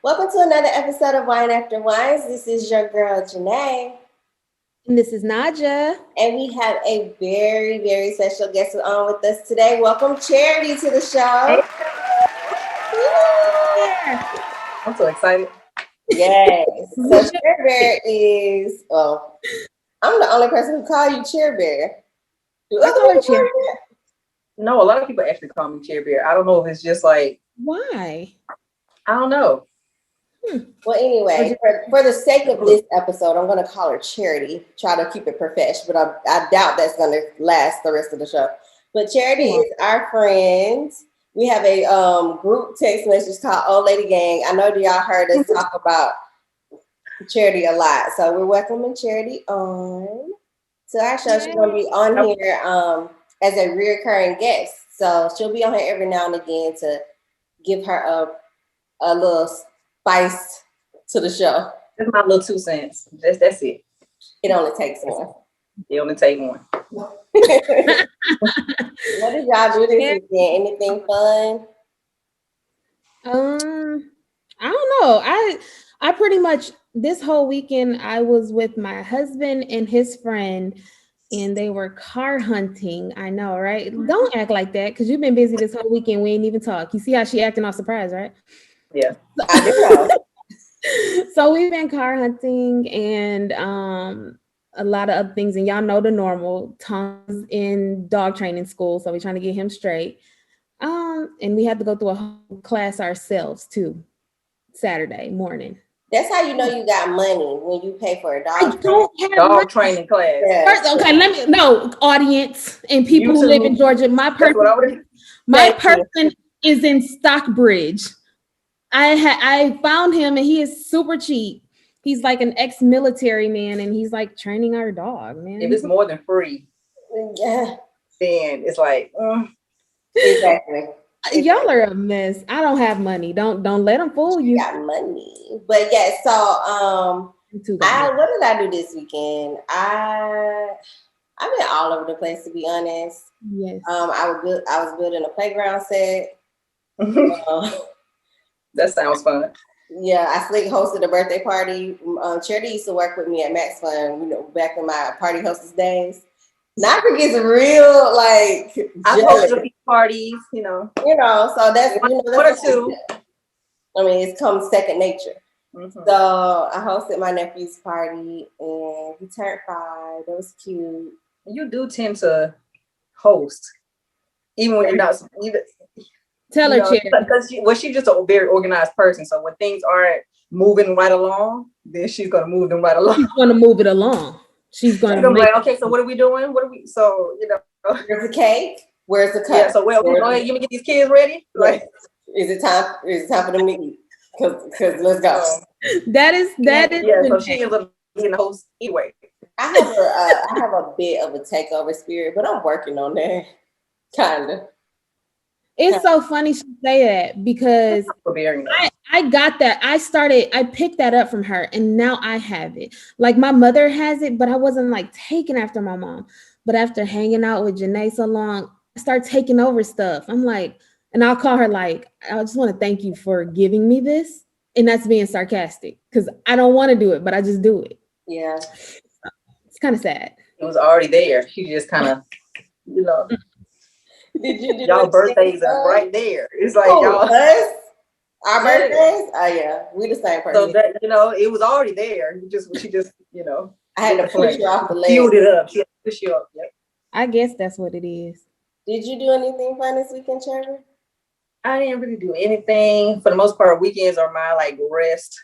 Welcome to another episode of Wine After Whines. This is your girl, Janay. And this is Najah. And we have a very, very special guest on with us today. Welcome, Charity, to the show. I'm so excited. Yes. So Chair Bear is, I'm the only person who call you Chair Bear. Do other people call you Chair? No, a lot of people actually call me Chair Bear. I don't know if it's just like... Why? I don't know. Well, anyway, for the sake of this episode, I'm going to call her Charity. Try to keep it professional, but I doubt that's going to last the rest of the show. But Charity is our friend. We have a group text message called Old Lady Gang. I know y'all heard us talk about Charity a lot. So we're welcoming Charity on to our show. She's going to be on here as a reoccurring guest. So she'll be on here every now and again to give her a little spice to the show. That's my little 2 cents. That's it. It only takes one. It only takes one. What did y'all do this weekend? Anything fun? I don't know. I pretty much this whole weekend I was with my husband and his friend, and they were car hunting. I know, right? Don't act like that because you've been busy this whole weekend. We ain't even talk. You see how she acting all surprised, right? Yeah. So we've been car hunting and a lot of other things, and y'all know the normal. Tom's in dog training school, so we're trying to get him straight. And we had to go through a whole class ourselves too, Saturday morning. That's how you know you got money, when you pay for a dog training class. Yeah. First, okay, audience and people who live in Georgia. My person is in Stockbridge. I found him and he is super cheap. He's like an ex-military man and he's like training our dog, man. If it's more than free, then it's like exactly. Y'all are a mess. I don't have money. Don't let them fool you. Got money, but yeah. So what did I do this weekend? I've been all over the place, to be honest. Yes. I was building a playground set. That sounds fun. Yeah, I hosted a birthday party. Charity used to work with me at Max Fun, back in my party hostess days. Najah gets real like I hosted parties, so that's one or two. I mean, it's come second nature. Mm-hmm. So I hosted my nephew's party and he turned 5. That was cute. You do tend to host, even when you're not. Tell her, Chair. Because she's just a very organized person. So when things aren't moving right along, then she's gonna move them right along. She's gonna move it along. She's gonna be like, okay, so what are we doing? So where's the cake? Where's the cup? Yeah, so go ahead, you get these kids ready. Like, is it time for them to eat? Because let's go. That is. Yeah, so she ends up being the host anyway. I have a bit of a takeover spirit, but I'm working on that. Kinda. It's so funny she say that because I got that. I picked that up from her and now I have it. Like my mother has it, but I wasn't like taking after my mom. But after hanging out with Janay so long, I start taking over stuff. I'm like, and I'll call her like, I just want to thank you for giving me this. And that's being sarcastic because I don't want to do it, but I just do it. Yeah. It's kind of sad. It was already there. She just kind of, Did you do y'all birthdays are right there. It's like y'all. Our birthdays? Oh yeah, we the same person. So that it was already there. She just I had to push you off the ledge. Build it up. She had to push you up. Yep. I guess that's what it is. Did you do anything fun this weekend, Trevor? I didn't really do anything. For the most part, weekends are my rest.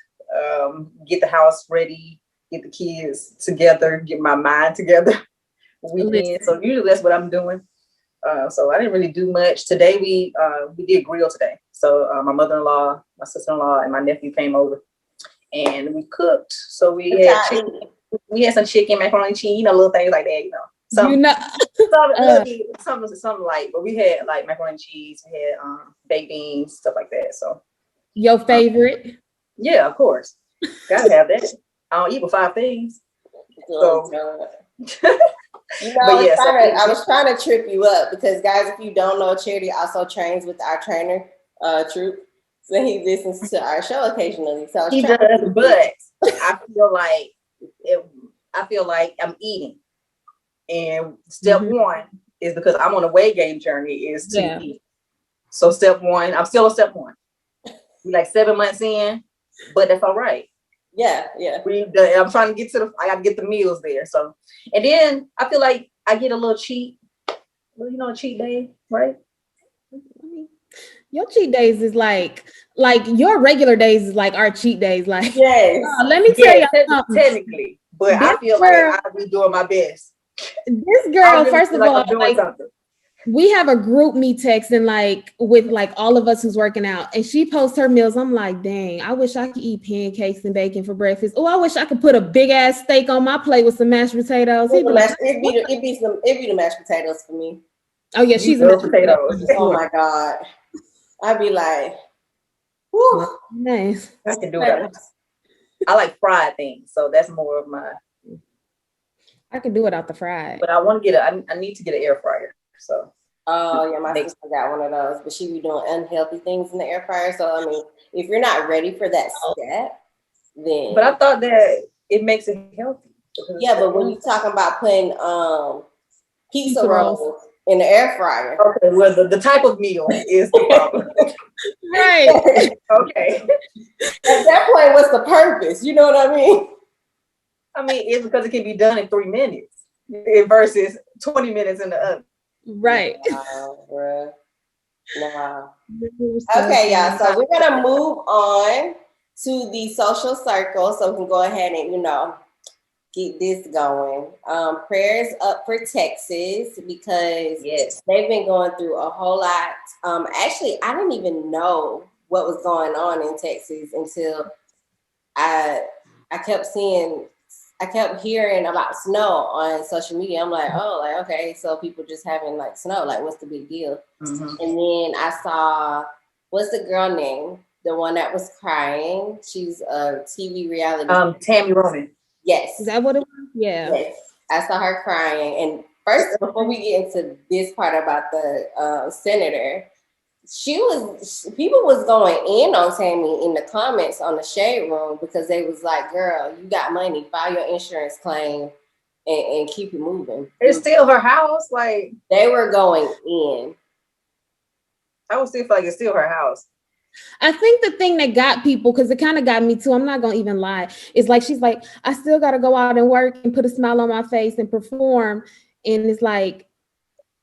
Get the house ready, get the kids together, get my mind together. Weekend. So usually that's what I'm doing. So I didn't really do much. Today we did grill today. So my mother-in-law, my sister-in-law, and my nephew came over and we cooked. So we had chicken. We had some chicken, macaroni and cheese, little things like that, Something light. But we had macaroni and cheese, we had baked beans, stuff like that. So your favorite? Yeah, of course. Gotta have that. I don't eat but 5 things. So I was trying to trip you up because guys, if you don't know, Charity also trains with our trainer, Troop. So he listens to our show occasionally. So he does, but I feel like I'm eating. And step one is because I'm on a weight gain journey is to eat. So step one, I'm still on step one. We're like 7 months in, but that's all right. Yeah. I'm trying to get I got to get the meals there. So, and then I feel like I get a little cheat. Well, a cheat day, right? Your cheat days is like your regular days is like our cheat days. Like, yes. Let me tell you something. Technically, but I feel like I'll be doing my best. This girl, first of all, we have a group me text and with all of us who's working out, and she posts her meals. I'm like, dang, I wish I could eat pancakes and bacon for breakfast. Oh, I wish I could put a big ass steak on my plate with some mashed potatoes. It'd be the mashed potatoes for me. Oh yeah, she's a potatoes. Oh my God. I'd be like, whew. Nice. I can do it. I like fried things, so that's more of my. I could do it out the fried. But I want to get I need to get an air fryer. So. Oh yeah, my sister got one of those, but she be doing unhealthy things in the air fryer. So I mean, if you're not ready for that step, then. But I thought that it makes it healthy. Yeah, but when you're talking about putting pizza rolls in the air fryer. Okay, well the type of meal is the problem. Right. Okay. At that point, what's the purpose? You know what I mean? I mean, it's because it can be done in 3 minutes versus 20 minutes in the oven. Right. Bruh. Nah. Okay, y'all. So we're gonna move on to the social circle, so we can go ahead and get this going. Prayers up for Texas because they've been going through a whole lot. Actually, I didn't even know what was going on in Texas until I kept hearing about snow on social media. I'm like, okay, so people just having snow. What's the big deal? Mm-hmm. And then I saw, what's the girl name? The one that was crying. She's a TV reality. Tammy Roman. Yes. Is that what it was? Yeah. Yes. I saw her crying. And first, before we get into this part about the senator, people was going in on Tammy in the comments on the shade room because they was like, girl, you got money, file your insurance claim and keep it moving. It's still her house. They were going in. I would still feel like it's still her house. I think the thing that got people, because it kind of got me too, I'm not gonna even lie, is she's like, I still gotta go out and work and put a smile on my face and perform. And it's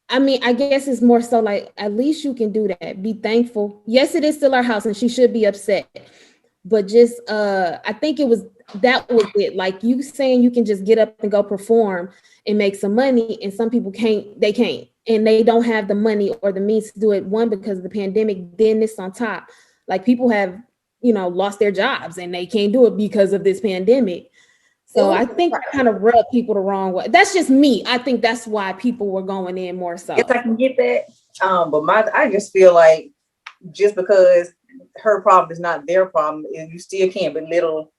I mean, I guess it's more so at least you can do that. Be thankful. Yes, it is still our house and she should be upset. But just, I think that was it. You saying you can just get up and go perform and make some money, and some people can't, and they don't have the money or the means to do it. One, because of the pandemic, then this on top. People have, lost their jobs and they can't do it because of this pandemic. So I think that kind of rubbed people the wrong way. That's just me. I think that's why people were going in more so. Yes, I can get that. But I just feel like just because her problem is not their problem, you still can't belittle.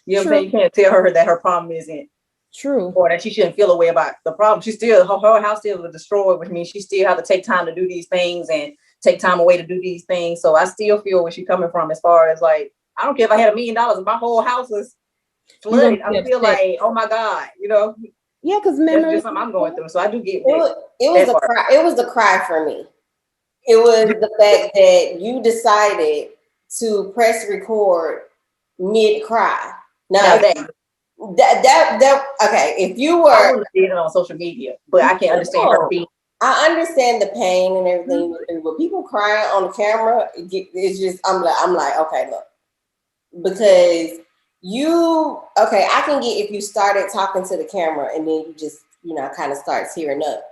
You know what I'm saying? You can't tell her that her problem isn't true, or that she shouldn't feel a way about the problem. She still her house still was destroyed, which means she still have to take time to do these things and take time away to do these things. So I still feel where she's coming from as far as I don't care if I had $1 million and my whole house was flooded. I feel like, oh my God, Yeah, because that's just something I'm going through. So I do get it. It was a cry. It was the cry for me. It was the fact that you decided to press record mid cry. Now that okay. If you were, I wouldn't have did it on social media, but I can't understand her being. I understand the pain and everything, but people crying on the camera, it's just I'm like okay, look, because I can get if you started talking to the camera and then you just kind of start tearing up,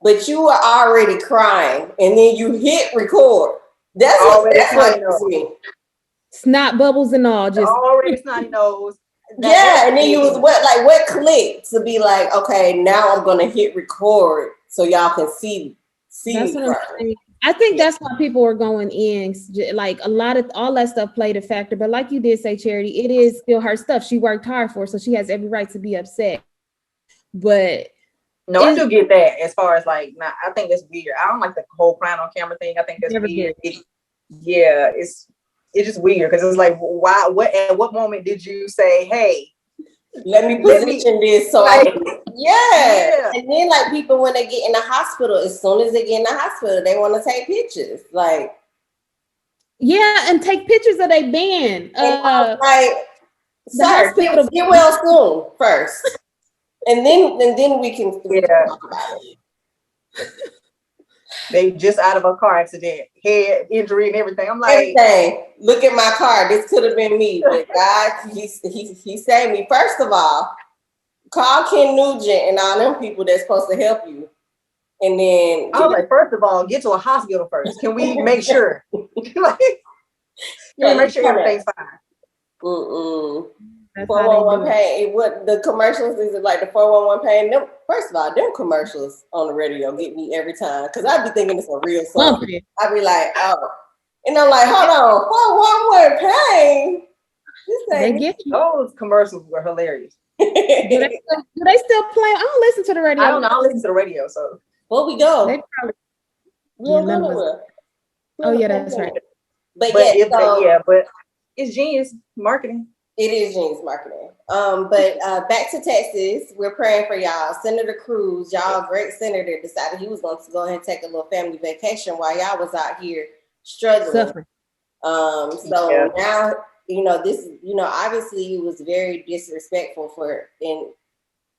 but you were already crying and then you hit record. That's what it's me. Snot bubbles and all, just already snotty nose. Yeah, and then you was what clicked to be like, okay, now I'm gonna hit record so y'all can see that's me. What I'm saying. I think that's why people are going in. A lot of all that stuff played a factor. But like you did say, Charity, it is still her stuff. She worked hard for it, so she has every right to be upset. But no, I do get that. As far as I think that's weird. I don't like the whole crying on camera thing. I think that's weird. It's it's just weird because it's like, why? What? At what moment did you say, "Hey, let me position this so I can, yeah. And then like people when they get in the hospital, as soon as they get in the hospital, they want to take pictures. Like, yeah, and take pictures of their band. Like, sir, get well soon first. And then we can talk about it. They just out of a car accident, head injury and everything. I'm like, everything. Look at my car. This could have been me, but God, he saved me. First of all, call Ken Nugent and all them people that's supposed to help you. And then I was like, first of all, get to a hospital first. Can we make sure? Like, can we make sure everything's fine? 411 pain. What the commercials is it like the 411 pain? Them, first of all, them commercials on the radio get me every time because I be thinking it's a real song. I be like, oh, and I'm like, hold on, 411 pain. They get you. Those commercials were hilarious. do they still play? I don't listen to the radio. I don't know. I don't listen to the radio, so where we go? They probably. Oh yeah, that's right. But it's genius marketing. It is genius marketing. But back to Texas, we're praying for y'all. Senator Cruz, y'all great senator, decided he was going to go ahead and take a little family vacation while y'all was out here struggling. Suffering. Now, this, obviously it was very disrespectful and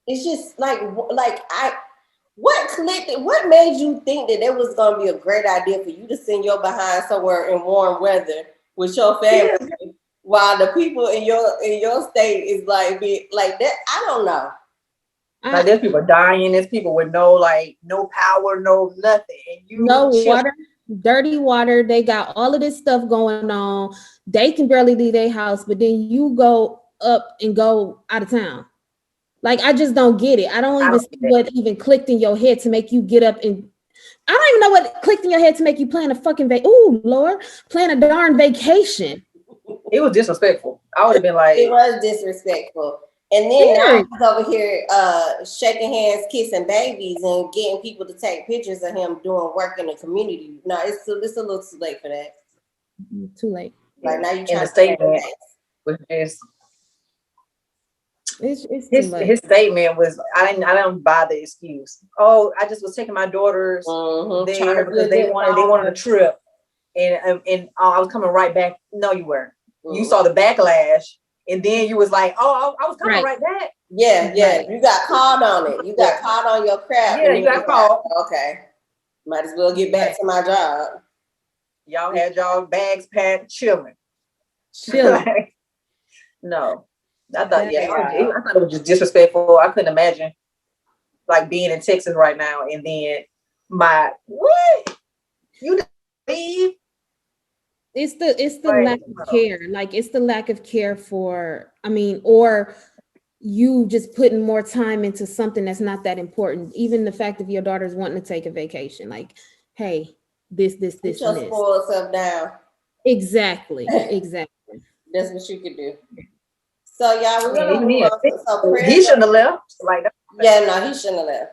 it's just what made you think that it was going to be a great idea for you to send your behind somewhere in warm weather with your family? Yeah. While the people in your state is like that, I don't know. Like there's people dying, there's people with no power, no nothing, and no water, dirty water. They got all of this stuff going on. They can barely leave their house, but then you go up and go out of town. Like I just don't get it. I don't even see what even clicked in your head to make you get up and. I don't even know what clicked in your head to make you plan a fucking plan a darn vacation. It was disrespectful. I would have been like, it was disrespectful. And then now he's over here shaking hands, kissing babies, and getting people to take pictures of him doing work in the community. No, it's a little too late for that. Too late. Like now you trying to statement was just his statement was I don't buy the excuse. Oh, I just was taking my daughters there because they wanted a trip, and I was coming right back. No, you weren't. You saw the backlash, and then you was like, "Oh, I was coming right back." Yeah. You got called on it. You got called on your crap. Yeah, you got called. Okay, might as well get back to my job. Y'all had y'all bags packed, chilling. No, I thought I thought it was just disrespectful. I couldn't imagine like being in Texas right now, and then you leave. It's the lack of care. Like it's the lack of care for, or you just putting more time into something that's not that important. Even the fact of your daughter's wanting to take a vacation, like, hey, this, Put your spoiled self down. Exactly. That's what you could do. So y'all, we're gonna move on. He shouldn't have left. He shouldn't have left.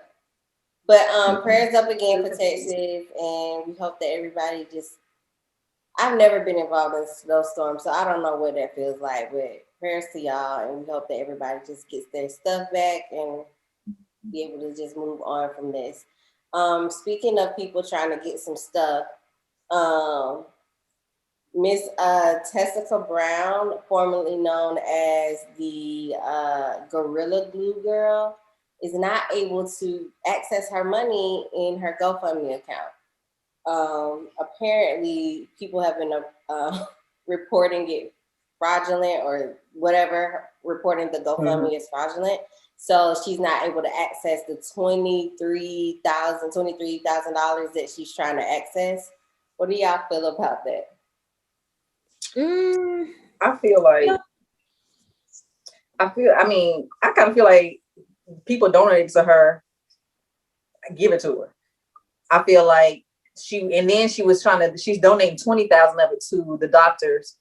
But prayers up again for Texas, and we hope that everybody just. I've never been involved in snowstorms, so I don't know what that feels like. But prayers to y'all, and we hope that everybody just gets their stuff back and be able to just move on from this. Speaking of people trying to get some stuff, Miss Tessica Brown, formerly known as the Gorilla Glue Girl, is not able to access her money in her GoFundMe account. Apparently people have been reporting it fraudulent or whatever, reporting the GoFundMe is fraudulent. So she's not able to access the $23,000 that she's trying to access. What do y'all feel about that? I feel like I kind of feel like people donate to her, give it to her. I feel like she's donating 20,000 of it to the doctors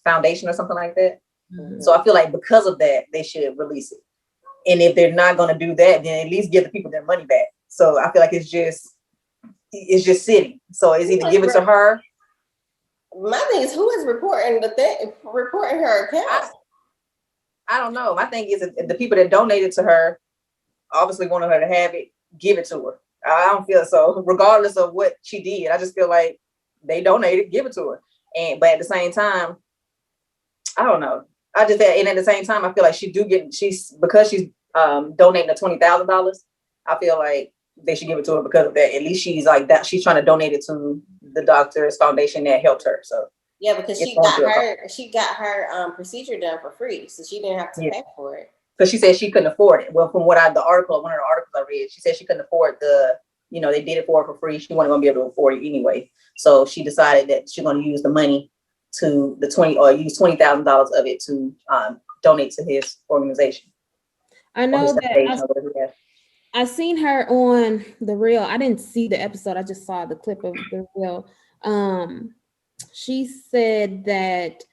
foundation or something like that. Mm-hmm. So I feel like because of that, they should release it. And if they're not going to do that, then at least give the people their money back. So I feel like it's just sitting. So it's either give it to her My thing is, who is reporting reporting her account? I don't know. My thing is the people that donated to her obviously wanted her to have it, give it to her. I don't feel so, regardless of what she did. I just feel like they donated, give it to her. But at the same time, I don't know. And at the same time, I feel like because she's donating the $20,000. I feel like they should give it to her because of that. At least she's like that. She's trying to donate it to the doctor's foundation that helped her. So yeah, because she got her procedure done for free, so she didn't have to pay for it. Because she said she couldn't afford it. Well, from one of the articles I read, she said she couldn't afford they did it for her for free. She wasn't going to be able to afford it anyway. So she decided that she's going to use the money to use $20,000 of it to donate to his organization. I know that I seen her on the reel. I didn't see the episode. I just saw the clip of the reel. She said that,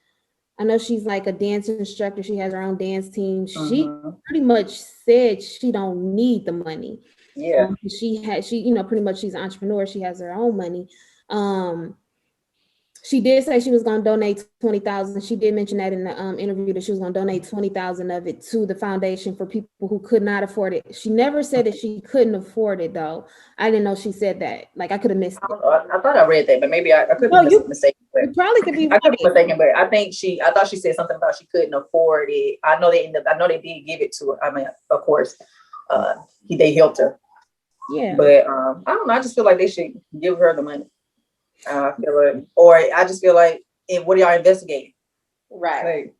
I know she's like a dance instructor. She has her own dance team. She pretty much said she don't need the money. Yeah. She pretty much she's an entrepreneur. She has her own money. She did say she was going to donate 20,000. She did mention that in the interview that she was going to donate 20,000 of it to the foundation for people who could not afford it. She never said that she couldn't afford it, though. I didn't know she said that. Like, I could have missed it. I thought I read that, but maybe I could be mistaken. You probably could be. I could be mistaken, but I thought she said something about she couldn't afford it. I know they did give it to her. I mean, of course, they helped her. Yeah. But I don't know. I just feel like they should give her the money. I just feel like, what are y'all investigating? Right.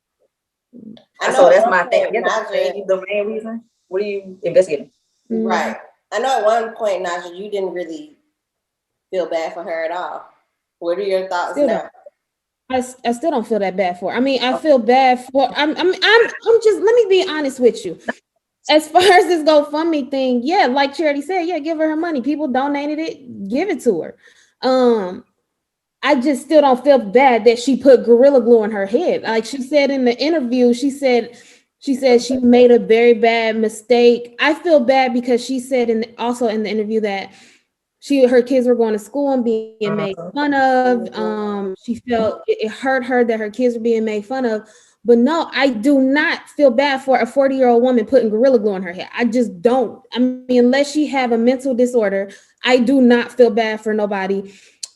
So that's my thing. The main reason. What are you investigating? Right. I know at one point, Najah, you didn't really feel bad for her at all. What are your thoughts now? I still don't feel that bad for her. I mean, I feel bad for. I'm just. Let me be honest with you. As far as this GoFundMe thing, yeah, like Charity said, yeah, give her money. People donated it, give it to her. I just still don't feel bad that she put Gorilla Glue in her head. Like she said in the interview, she said she made a very bad mistake. I feel bad because she said also in the interview that her kids were going to school and being made fun of. She felt it hurt her that her kids were being made fun of. But no, I do not feel bad for a 40-year-old woman putting Gorilla Glue in her head. I just don't. I mean, unless she have a mental disorder, I do not feel bad for nobody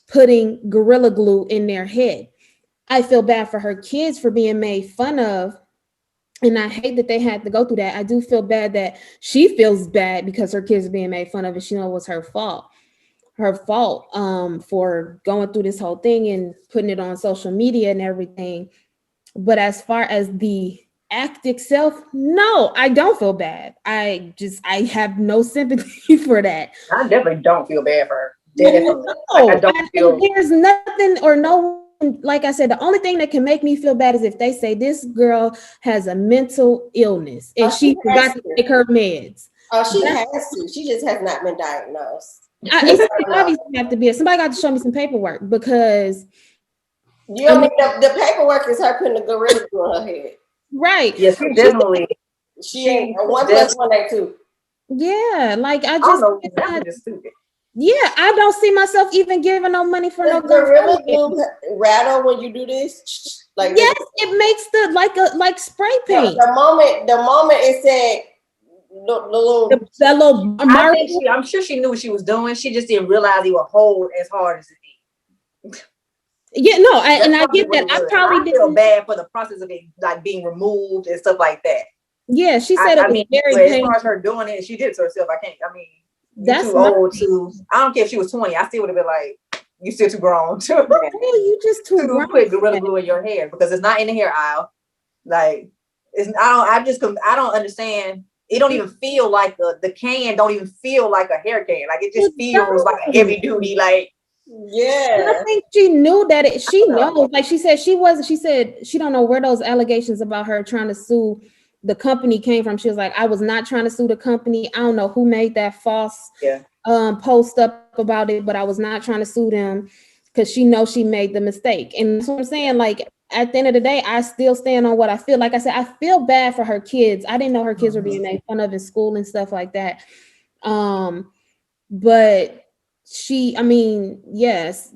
putting Gorilla Glue in their head. I feel bad for her kids for being made fun of. And I hate that they had to go through that. I do feel bad that she feels bad because her kids are being made fun of and she knows it was her fault. For going through this whole thing and putting it on social media and everything. But as far as the act itself, no, I don't feel bad. I have no sympathy for that. I definitely don't feel bad for her. Definitely. No, there's nothing or no one, like I said, the only thing that can make me feel bad is if they say this girl has a mental illness and she forgot to take her meds. Oh, she has to. She just has not been diagnosed. It's obviously have to be. Somebody got to show me some paperwork because you don't mean the paperwork is her putting the Gorilla Glue on her head. Right. Yes, definitely. She ain't 1 + 1 ain't 2. Yeah, like I just stupid. Yeah, I don't see myself even giving no money for no Gorilla Glue rattle when you do this. Like yes, it makes the spray paint. The moment it said that little I'm sure she knew what she was doing. She just didn't realize it would hold as hard as it did. Yeah, no, I get that. I probably feel bad for the process of it like being removed and stuff like that. Yeah, she said it was very painful. As far as her doing it, she did it to herself. That's too old to. I don't care if she was 20. I still would have been like, you still too grown to. You just too grown. Put Gorilla Glue in your hair because it's not in the hair aisle. Like I don't understand. It don't even feel like the can don't even feel like a hair can. Like it just feels like a heavy duty. Like yeah. I think she knew that she knows. Like she said she don't know where those allegations about her trying to sue the company came from. She was like, I was not trying to sue the company. I don't know who made that false post up about it, but I was not trying to sue them because she knows she made the mistake. And that's what I'm saying. Like at the end of the day, I still stand on what I feel. Like I said, I feel bad for her kids. I didn't know her kids were being made fun of in school and stuff like that. But yes,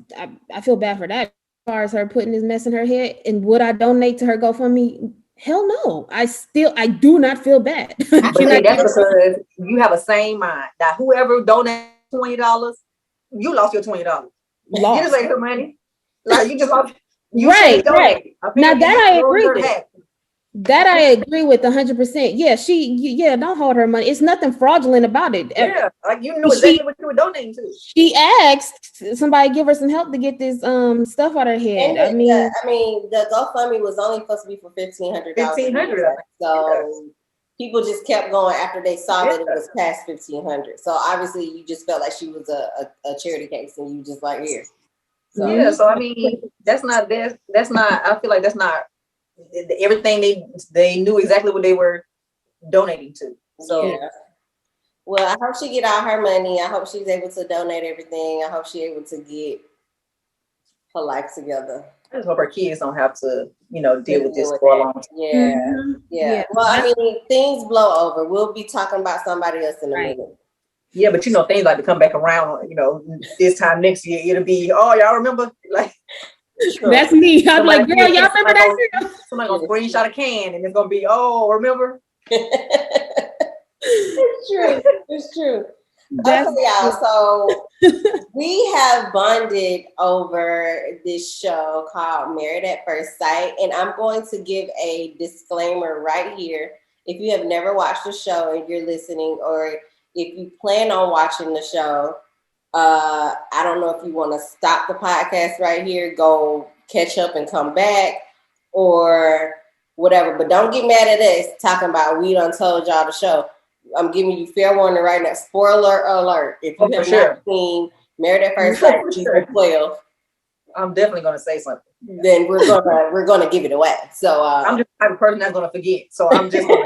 I feel bad for that far as her putting this mess in her head, and would I donate to her GoFundMe? Hell no. I do not feel bad. But see, that's because you have a same mind. That whoever donated $20, you lost your $20. You just ain't her money. Like you just lost. You right. Now that I agree with. Happy. That I agree with 100%. Yeah, don't hold her money. It's nothing fraudulent about it. Yeah, like you knew exactly what you were donating to. She asked somebody give her some help to get this stuff out of her head. And the GoFundMe was only supposed to be for $1,500. $1,500. So people just kept going after they saw that it was past $1,500. So obviously you just felt like she was a charity case, and you just like here. So. Yeah. So I mean, that's not. I feel like that's not. Everything they knew exactly what they were donating to. So yeah. Well, I hope she get all her money. I hope she's able to donate everything. I hope she's able to get her life together. I just hope her kids don't have to, deal with this for a long time. Yeah. Well, I mean, things blow over. We'll be talking about somebody else in a minute. Yeah, but things like to come back around, this time next year, it'll be, y'all remember? Like, sure. That's me. I'm like, girl, y'all remember that? Somebody gonna screenshot a can and it's gonna be, remember? It's true. Okay, y'all. So we have bonded over this show called Married at First Sight, and I'm going to give a disclaimer right here. If you have never watched the show and you're listening, or if you plan on watching the show, I don't know if you want to stop the podcast right here, go catch up and come back, or whatever. But don't get mad at us talking about we done told y'all the show. I'm giving you fair warning right now. Spoiler alert. If you have not seen Married at First Sight season 12, I'm definitely gonna say something. Then we're gonna give it away. So I'm just the type of person that's gonna forget. So I'm just gonna,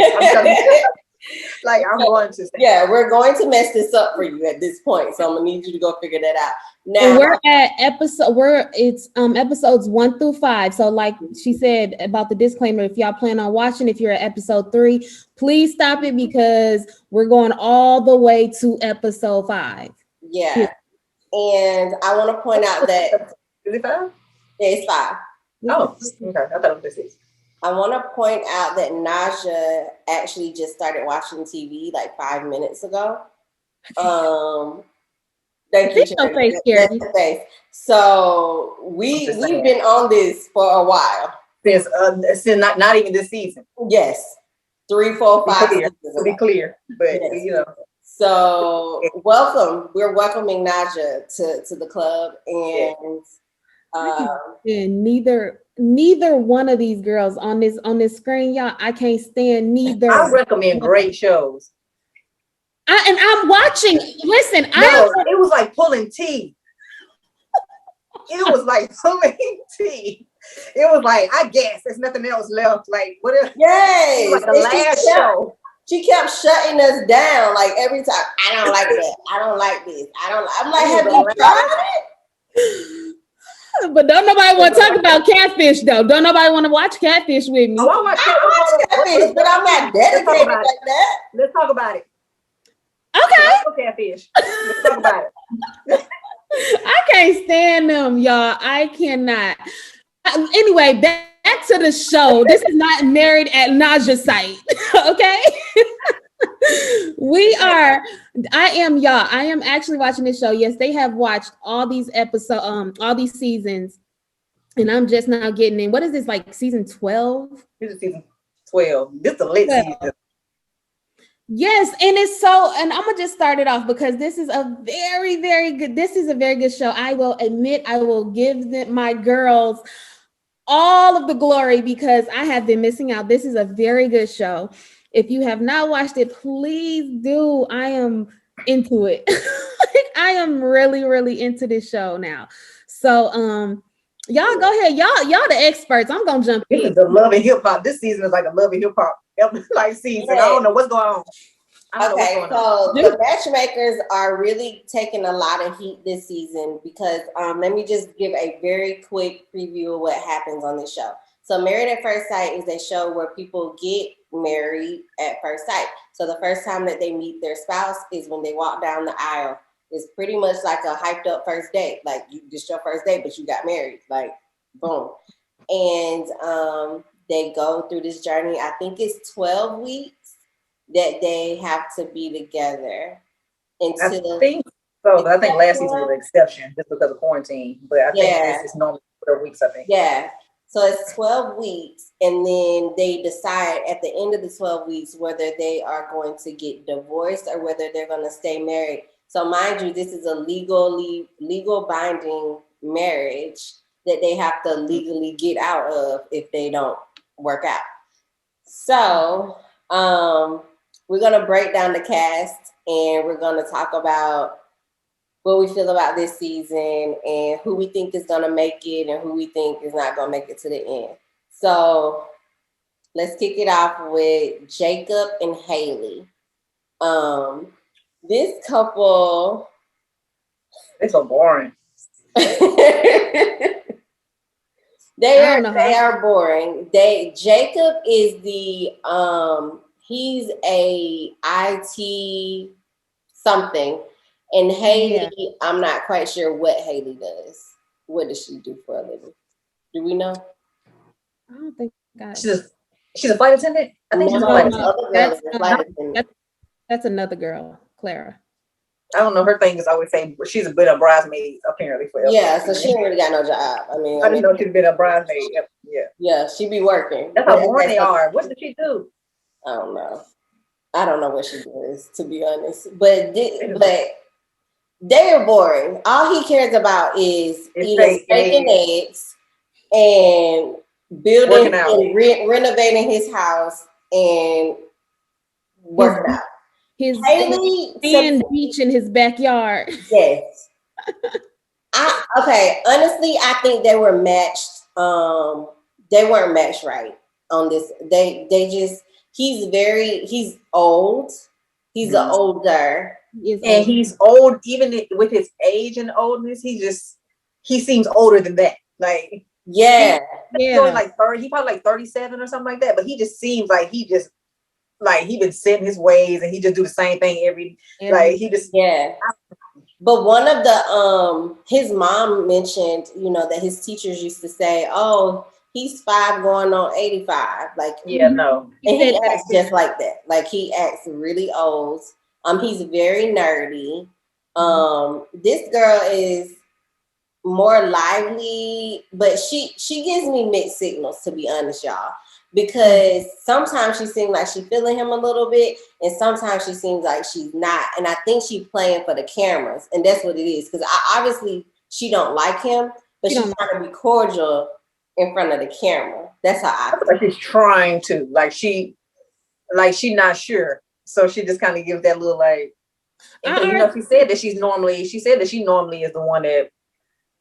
I'm going to say. Yeah, we're going to mess this up for you at this point. So I'm gonna need you to go figure that out. Now and we're at episodes 1 through 5. So like she said about the disclaimer, if y'all plan on watching, if you're at episode 3, please stop it because we're going all the way to episode 5. Yeah. And I want to point out that is it 5? Yeah, it's 5. Oh, okay. I thought it was 6. I want to point out that Najah actually just started watching TV like 5 minutes ago. Thank you. Thanks. So we've been on this for a while. Since not even this season. Yes. 3, 4, 5 seasons. To be clear, but yes. So welcome. We're welcoming Najah to the club, and neither one of these girls on this screen, y'all. I can't stand neither. I recommend great shows. I'm watching. Listen, it was like pulling teeth. It was like pulling teeth. It was like, I guess there's nothing else left. Like what? Yes, like the last show. She kept shutting us down. Like every time, I don't like that. I don't like this. I'm like, have you tried it? But don't nobody want to talk about Catfish though. Don't nobody want to watch Catfish with me. I watch Catfish, but I'm not dedicated like that. Let's talk about it. Okay. Catfish. Let's talk about it. I can't stand them, y'all. I cannot. Anyway, back to the show. This is not Married at Najah site. Okay. I am actually watching this show. Yes, they have watched all these episodes, all these seasons, and I'm just now getting in. What is this, like season 12? This is season 12. This is the late season. Yes, and I'm gonna just start it off because this is a very, very good show. I will admit, I will give my girls all of the glory because I have been missing out. This is a very good show. If you have not watched it, please do. I am into it. I am really, really into this show now. So y'all go ahead. Y'all the experts. I'm gonna jump in. This is the Love and Hip Hop. This season is like a Love and Hip Hop like season. Yeah. I don't know what's going on. The matchmakers are really taking a lot of heat this season because let me just give a very quick preview of what happens on this show. So Married at First Sight is a show where people get married at first sight. So the first time that they meet their spouse is when they walk down the aisle. It's pretty much like a hyped up first date. Like this your first date, but you got married. Like Boom. And they go through this journey. I think it's 12 weeks that they have to be together until. I think so, but I think last season was an exception just because of quarantine. But I think this is normally 12 weeks, I think. Yeah. So it's 12 weeks, and then they decide at the end of the 12 weeks whether they are going to get divorced or whether they're going to stay married. So mind you, this is a legal binding marriage that they have to legally get out of if they don't work out. So we're going to break down the cast, and we're going to talk about what we feel about this season and who we think is going to make it and who we think is not going to make it to the end. So let's kick it off with Jacob and Haley. This couple, it's so boring. they are boring. Jacob is the he's a IT something. And Haley, I'm not quite sure what Haley does. What does she do for a living? Do we know? I don't think she's a flight attendant. I think she's a flight attendant. That's another girl, Clara. I don't know. Her thing is always saying she's been a bridesmaid apparently forever. Yeah, so she ain't really got no job. I didn't know she'd been a bridesmaid. Yeah. Yeah, she be working. That's how boring they are. What did she do? I don't know. I don't know what she does, to be honest. But they're boring. All he cares about is eating steak and eggs and building and renovating his house and working out. His sand beach in his backyard. Yes. Honestly, I think they were matched. They weren't matched right on this. He's old. He's older. And he's old, even with his age and oldness. He seems older than that. Like, he's like 30. He probably like 37 or something like that. But he just seems like he been set in his ways, and he just do the same thing every. But one of the his mom mentioned, that his teachers used to say, "Oh, he's 5 going on 85." Like, no, and he acts just like that. Like, he acts really old. He's very nerdy. This girl is more lively, but she gives me mixed signals, to be honest, y'all. Because sometimes she seems like she's feeling him a little bit, and sometimes she seems like she's not. And I think she's playing for the cameras, and that's what it is. Because obviously she don't like him, but she's trying to be cordial in front of the camera. That's how I feel. Like she's trying to, she's not sure. So she just kind of gives that little she said that she normally is the one that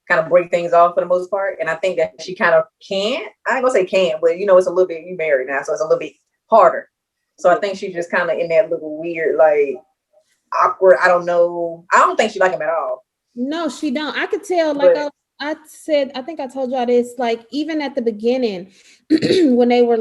kind of break things off for the most part. And I think that she kind of can't. I ain't gonna say can't, but it's a little bit, you married now, so it's a little bit harder. So I think she's just kind of in that little weird, awkward. I don't know. I don't think she like him at all. No, she don't. I could tell, I think I told y'all this, even at the beginning, when they were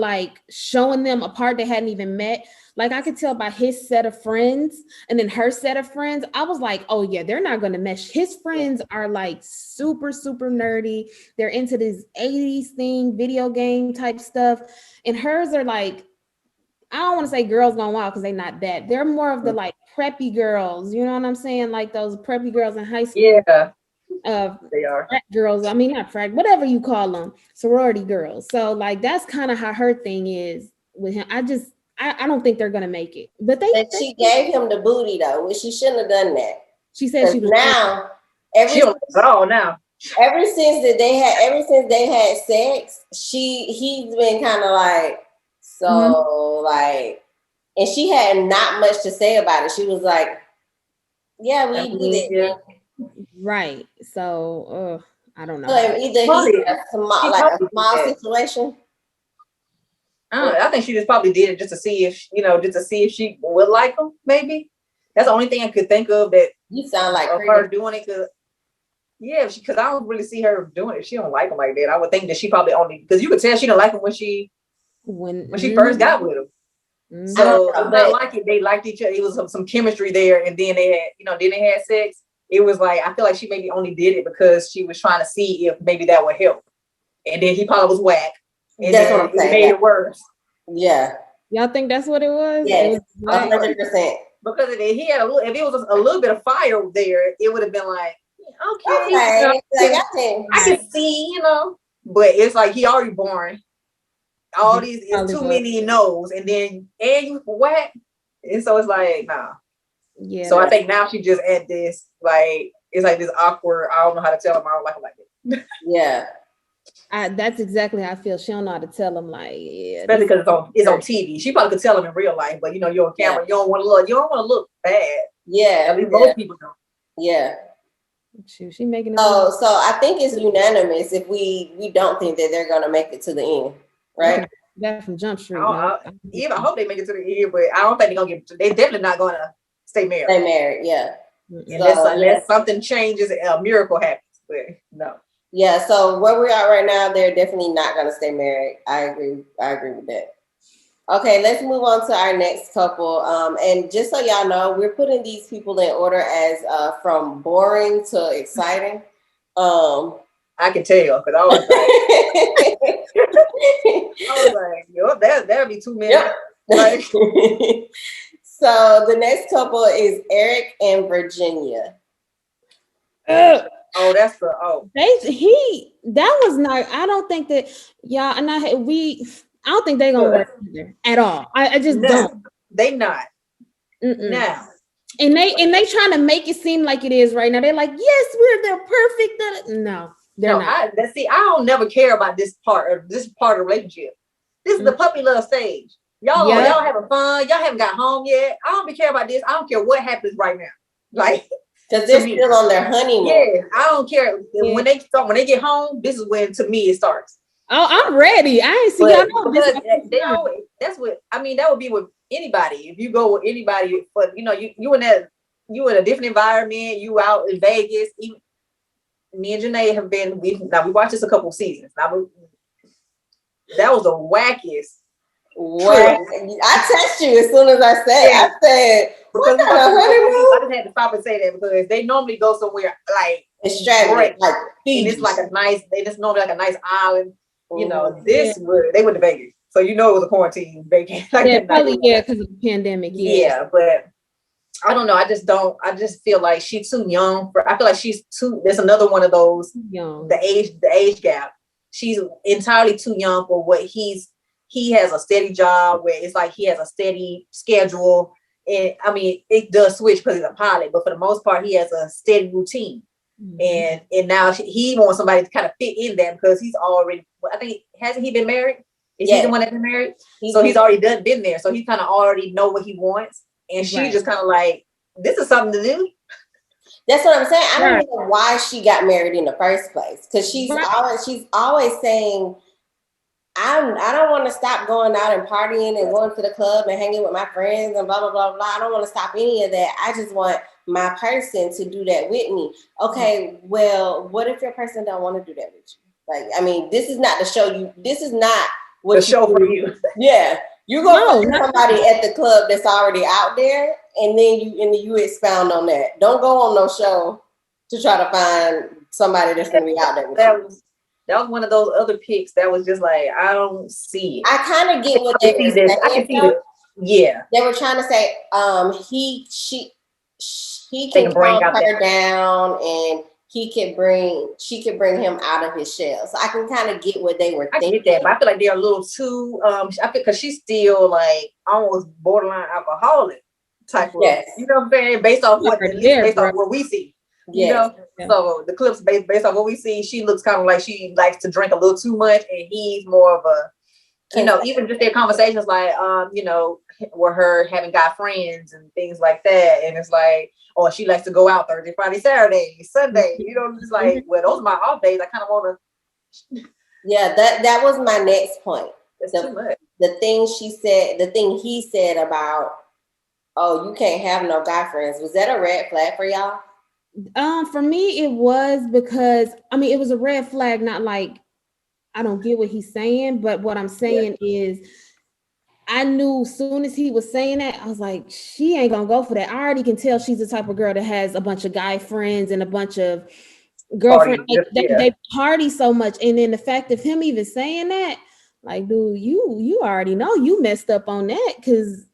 showing them a part they hadn't even met, I could tell by his set of friends and then her set of friends, I was like, oh yeah, they're not going to mesh. His friends are super, super nerdy. They're into this 80s thing, video game type stuff. And hers are I don't want to say girls gone wild because they're not that. They're more of the preppy girls. You know what I'm saying? Like those preppy girls in high school. Yeah. They are frat girls. I mean, not frat, whatever you call them, sorority girls. So that's kind of how her thing is with him. I don't think they're gonna make it. But she gave him the booty though. She shouldn't have done that. She said she was now. Ever since they had sex, he's been kind of and she had not much to say about it. She was like, "Yeah, we did it." Yeah. Right. So I don't know. So either he's a small situation. I think she just probably did it just to see if she would like him. Maybe that's the only thing I could think of that you sound like her doing it. Because I don't really see her doing it. She don't like him like that. I would think that she probably only because you could tell she didn't like him when she first got with him. So it's not like it. They liked each other. It was some chemistry there, and then they had then they had sex. It was I feel like she maybe only did it because she was trying to see if maybe that would help. and then he probably was whack. And that's what I'm saying. It made it worse. Yeah. Y'all think that's what it was? Yes, 100%. Because if he had if it was a little bit of fire there, it would have been like, okay. Like, I can see, but it's like he already born. All these is too many no's, and you whack, and so it's like, nah. Yeah. So I think now she just at this, like, it's like this awkward, I don't know how to tell him I don't like him like this. Yeah. That's exactly how I feel. She don't know how to tell him, like, yeah. Especially because it's on TV. She probably could tell him in real life, but you're on camera, you don't want to look bad. Yeah. At least most people don't. Yeah. She making it. So I think it's unanimous if we don't think that they're gonna make it to the end, right? That from Jump Street. I hope they make it to the end, but I don't think they're gonna they're definitely not gonna stay married. Stay married, yeah. Unless something changes, a miracle happens. But no. Yeah, so where we are right now, they're definitely not gonna stay married. I agree with that. Okay, let's move on to our next couple. And just so y'all know, we're putting these people in order as from boring to exciting. I can tell because I was like, that'd be 2 minutes. Yep. Like, so the next couple is Eric and Virginia. Oh, that's the that was not. I don't think that y'all and I don't think they're gonna work either at all. I just don't. They not. Now. And they trying to make it seem like it is right now. They're like, yes, they're perfect. No, they're not. I don't never care about this part of the relationship. This is the puppy love stage. Y'all having fun. Y'all haven't got home yet. I don't care about this. I don't care what happens right now. Like, because they're still on their honeymoon. Yeah, I don't care. Yeah. When they get home, this is when to me it starts. Oh, I'm ready. I ain't see y'all know. They always, that's what I mean. That would be with anybody. If you go with anybody, but you in a different environment. You out in Vegas. Even, me and Janay have been. We watched this a couple of seasons. That was the wackiest. What? I text you as soon as I said. I said, "What kind of honeymoon?" I just had to stop and say that because they normally go somewhere like extravagant, like and it's like a nice. They just normally like a nice island. They went to Vegas, so it was a quarantine vacation. Probably because of the pandemic. Yeah, but I don't know. I just feel like she's too young for. I feel like she's too. There's another one of those young. The age gap. She's entirely too young for what he has a steady job where it's like he has a steady schedule. And I mean, it does switch because he's a pilot, but for the most part, he has a steady routine. Mm-hmm. And now he wants somebody to kind of fit in that because he's already, I think, hasn't he been married? Is he the one that's been married? So he's already been there. So he kind of already know what he wants. And she's just kind of like, this is something to do. That's what I'm saying. I don't know why she got married in the first place. Because she's always saying, I don't want to stop going out and partying and going to the club and hanging with my friends and blah, blah, blah, blah. I don't want to stop any of that. I just want my person to do that with me. Okay, well, what if your person don't want to do that with you? Like, I mean, this is not the show you, this is not what the show for you. Yeah. You're going to find somebody at the club that's already out there and then you expound on that. Don't go on no show to try to find somebody that's going to be out there with you. That was one of those other picks that was just like, I don't see it. I kind of get what they were saying. I can see it. Yeah. They were trying to say, he can calm her down and she can bring him out of his shell. So I can kind of get what they were thinking. I get that, but I feel like they're a little too, I feel because she's still like almost borderline alcoholic type of, you know what I'm saying? Based off what we see. Yes. So the clips based on what we see, she looks kind of like she likes to drink a little too much, and he's more of a, even just their conversations like, with her having got friends and things like that, and it's like, oh, she likes to go out Thursday, Friday, Saturday, Sunday, just like, well, those are my off days. I kind of want to. Yeah, that was my next point. Too much. The thing he said about, oh, you can't have no guy friends. Was that a red flag for y'all? For me, it was because, it was a red flag, not like, I don't get what he's saying, but what I'm saying is, I knew as soon as he was saying that, I was like, she ain't gonna go for that. I already can tell she's the type of girl that has a bunch of guy friends and a bunch of girlfriend, like, they party so much, and then the fact of him even saying that, like, dude, you already know you messed up on that, because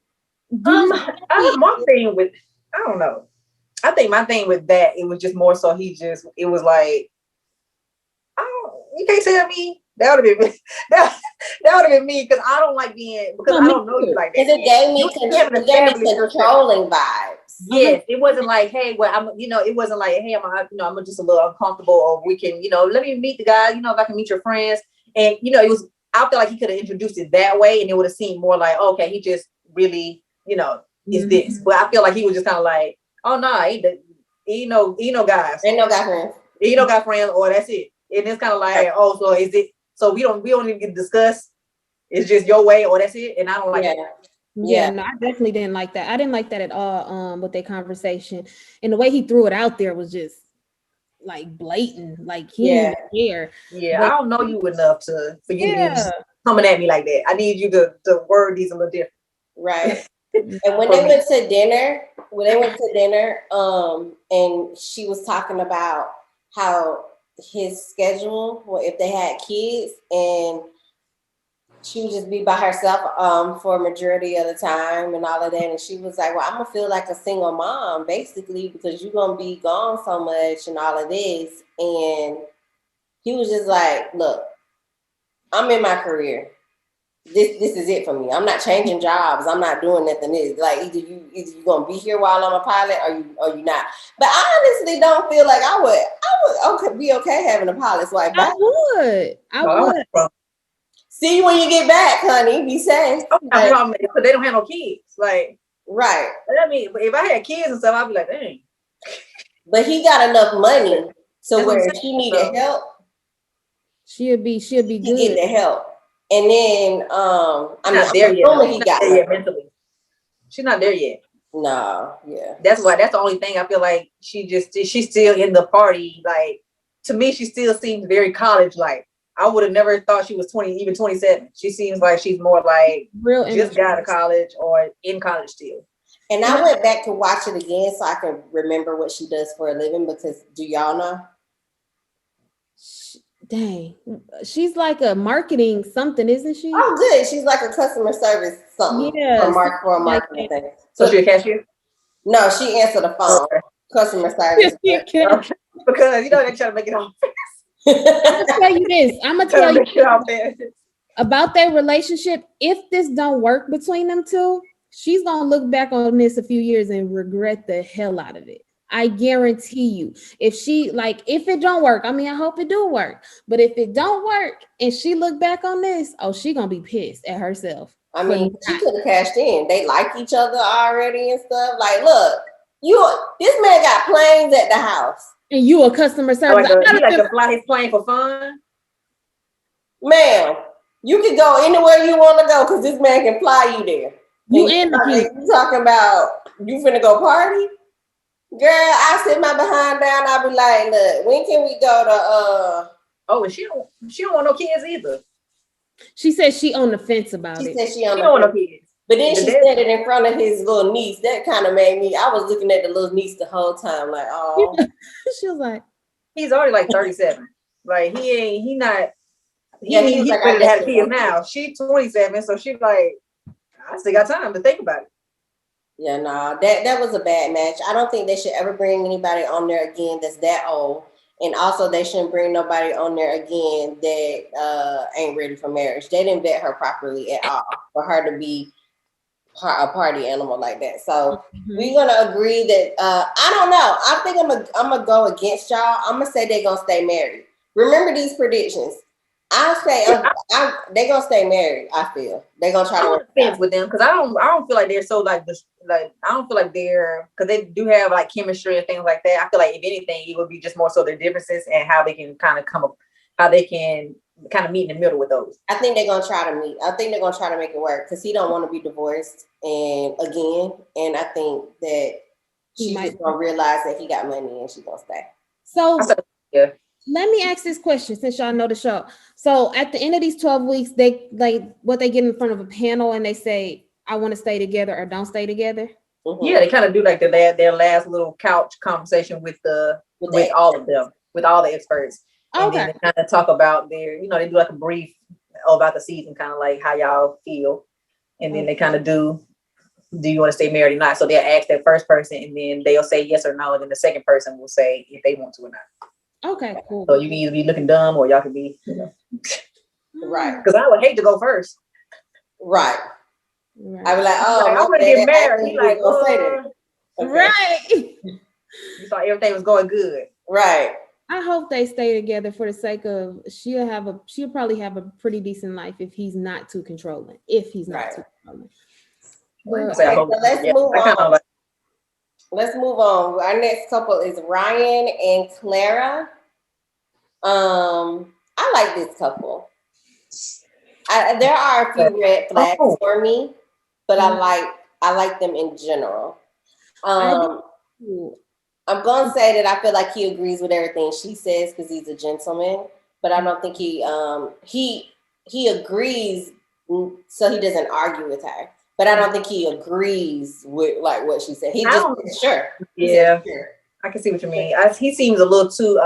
my thing with, I don't know. I think my thing with that, it was just more so it was like, you can't tell me. That would have been that would have been me, because I don't like being, because I don't know you like that. Because it gave me controlling vibes. Yes, it wasn't like, hey, well, it wasn't like, hey, I'm just a little uncomfortable, or we can, let me meet the guy, if I can meet your friends. And, it was, I feel like he could have introduced it that way, and it would have seemed more like, okay, he just really, is this. But I feel like he was just kind of like, oh, no, he no guys. Ain't no guy friends. He no guy friends, or that's it. And it's kind of like, oh, so is it, so we don't even get to discuss. It's just your way, or that's it. And I don't like that. Yeah, no, I definitely didn't like that. I didn't like that at all with their conversation. And the way he threw it out there was just like blatant, like he didn't even care. Yeah, but I don't know you enough for you to be coming at me like that. I need you to word these a little different. Right. And when they went to dinner, and she was talking about how his schedule, if they had kids, and she would just be by herself for a majority of the time and all of that. And she was like, well, I'm going to feel like a single mom, basically, because you're going to be gone so much and all of this. And he was just like, look, I'm in my career. This is it for me. I'm not changing jobs. I'm not doing nothing. It's like either you gonna be here while I'm a pilot, or you not. But I honestly don't feel like I would be okay having a pilot's wife back. I would. See you when you get back, honey. Be safe. Because they don't have no kids. Like, right. I mean, if I had kids and stuff, I'd be like, dang. But he got enough money so where if she needed help, she'll be good. Get the help. And then I'm there yet. He got there yet mentally. She's not there yet. No, yeah. That's the only thing I feel like she's still in the party. Like, to me, she still seems very college like. I would have never thought she was 20, even 27. She seems like she's more like just got out of college or in college still. And I went back to watch it again so I can remember what she does for a living, because do y'all know? Dang. She's like a marketing something, isn't she? Oh, good. She's like a customer service something. Yeah. For a marketing thing. So she a cashier? No, she answered the phone. Okay. Customer service. Because, they try to make it all fast. I'm gonna tell you this. I'm gonna tell you about their relationship. If this don't work between them two, she's gonna look back on this a few years and regret the hell out of it. I guarantee you. If it don't work, I mean, I hope it do work. But if it don't work and she look back on this, she gonna be pissed at herself. I mean, she could have cashed in. They like each other already and stuff. Like, look, this man got planes at the house. And you a customer service. He like to fly his plane for fun? Ma'am, you can go anywhere you want to go because this man can fly you there. You talking about you finna go party? Girl, I sit my behind down. I'll be like, look, when can we go to Oh, and she don't want no kids either. She said she on the fence about it. She said she don't want no kids. But then she said it in front of his little niece. That kind of made me. I was looking at the little niece the whole time, like, oh. She was like, he's already like 37. Like he's ready to have kids now. She's 27, so she's like, I still got time to think about it. Yeah, no, that was a bad match. I don't think they should ever bring anybody on there again that's that old. And also, they shouldn't bring nobody on there again that ain't ready for marriage. They didn't vet her properly at all for her to be a party animal like that. So we're gonna agree that I don't know. I think I'm gonna go against y'all. I'm gonna say they're gonna stay married. Remember these predictions. I'll say they're gonna stay married. I feel they're gonna try to work fence with them because I don't feel like they're so like this. Like I don't feel like they're, because they do have like chemistry and things like that. I feel like if anything, it would be just more so their differences and how they can kind of meet in the middle with those. I think they're gonna try to meet. I think they're gonna try to make it work because he don't want to be divorced and I think that she's just gonna realize that he got money and she's gonna stay. So let me ask this question since y'all know the show. So at the end of these 12 weeks, they get in front of a panel and they say, I want to stay together or don't stay together. Mm-hmm. Yeah, they kind of do like their last little couch conversation with all of them. with all the experts. And then they kind of talk about their, you know, they do like a brief about the season, kind of like how y'all feel. And then they kind of do you want to stay married or not? So they'll ask that first person and then they'll say yes or no. And then the second person will say if they want to or not. Okay, cool. So you can either be looking dumb or y'all can be, you know. Right. Because I would hate to go first. Right. I was like, oh, like, I'm gonna get married. He like, right. You thought everything was going good. Right. I hope they stay together for the sake of she'll probably have a pretty decent life if he's not too controlling. If he's not too controlling. Well, so let's move on. Let's move on. Our next couple is Ryan and Clara. I like this couple. There are a few red flags for me, but I like them in general. I'm gonna say that I feel like he agrees with everything she says because he's a gentleman, but I don't think he agrees so he doesn't argue with her. But I don't think he agrees with like what she said. He just sure. Yeah, sure. I can see what you mean. He seems a little too.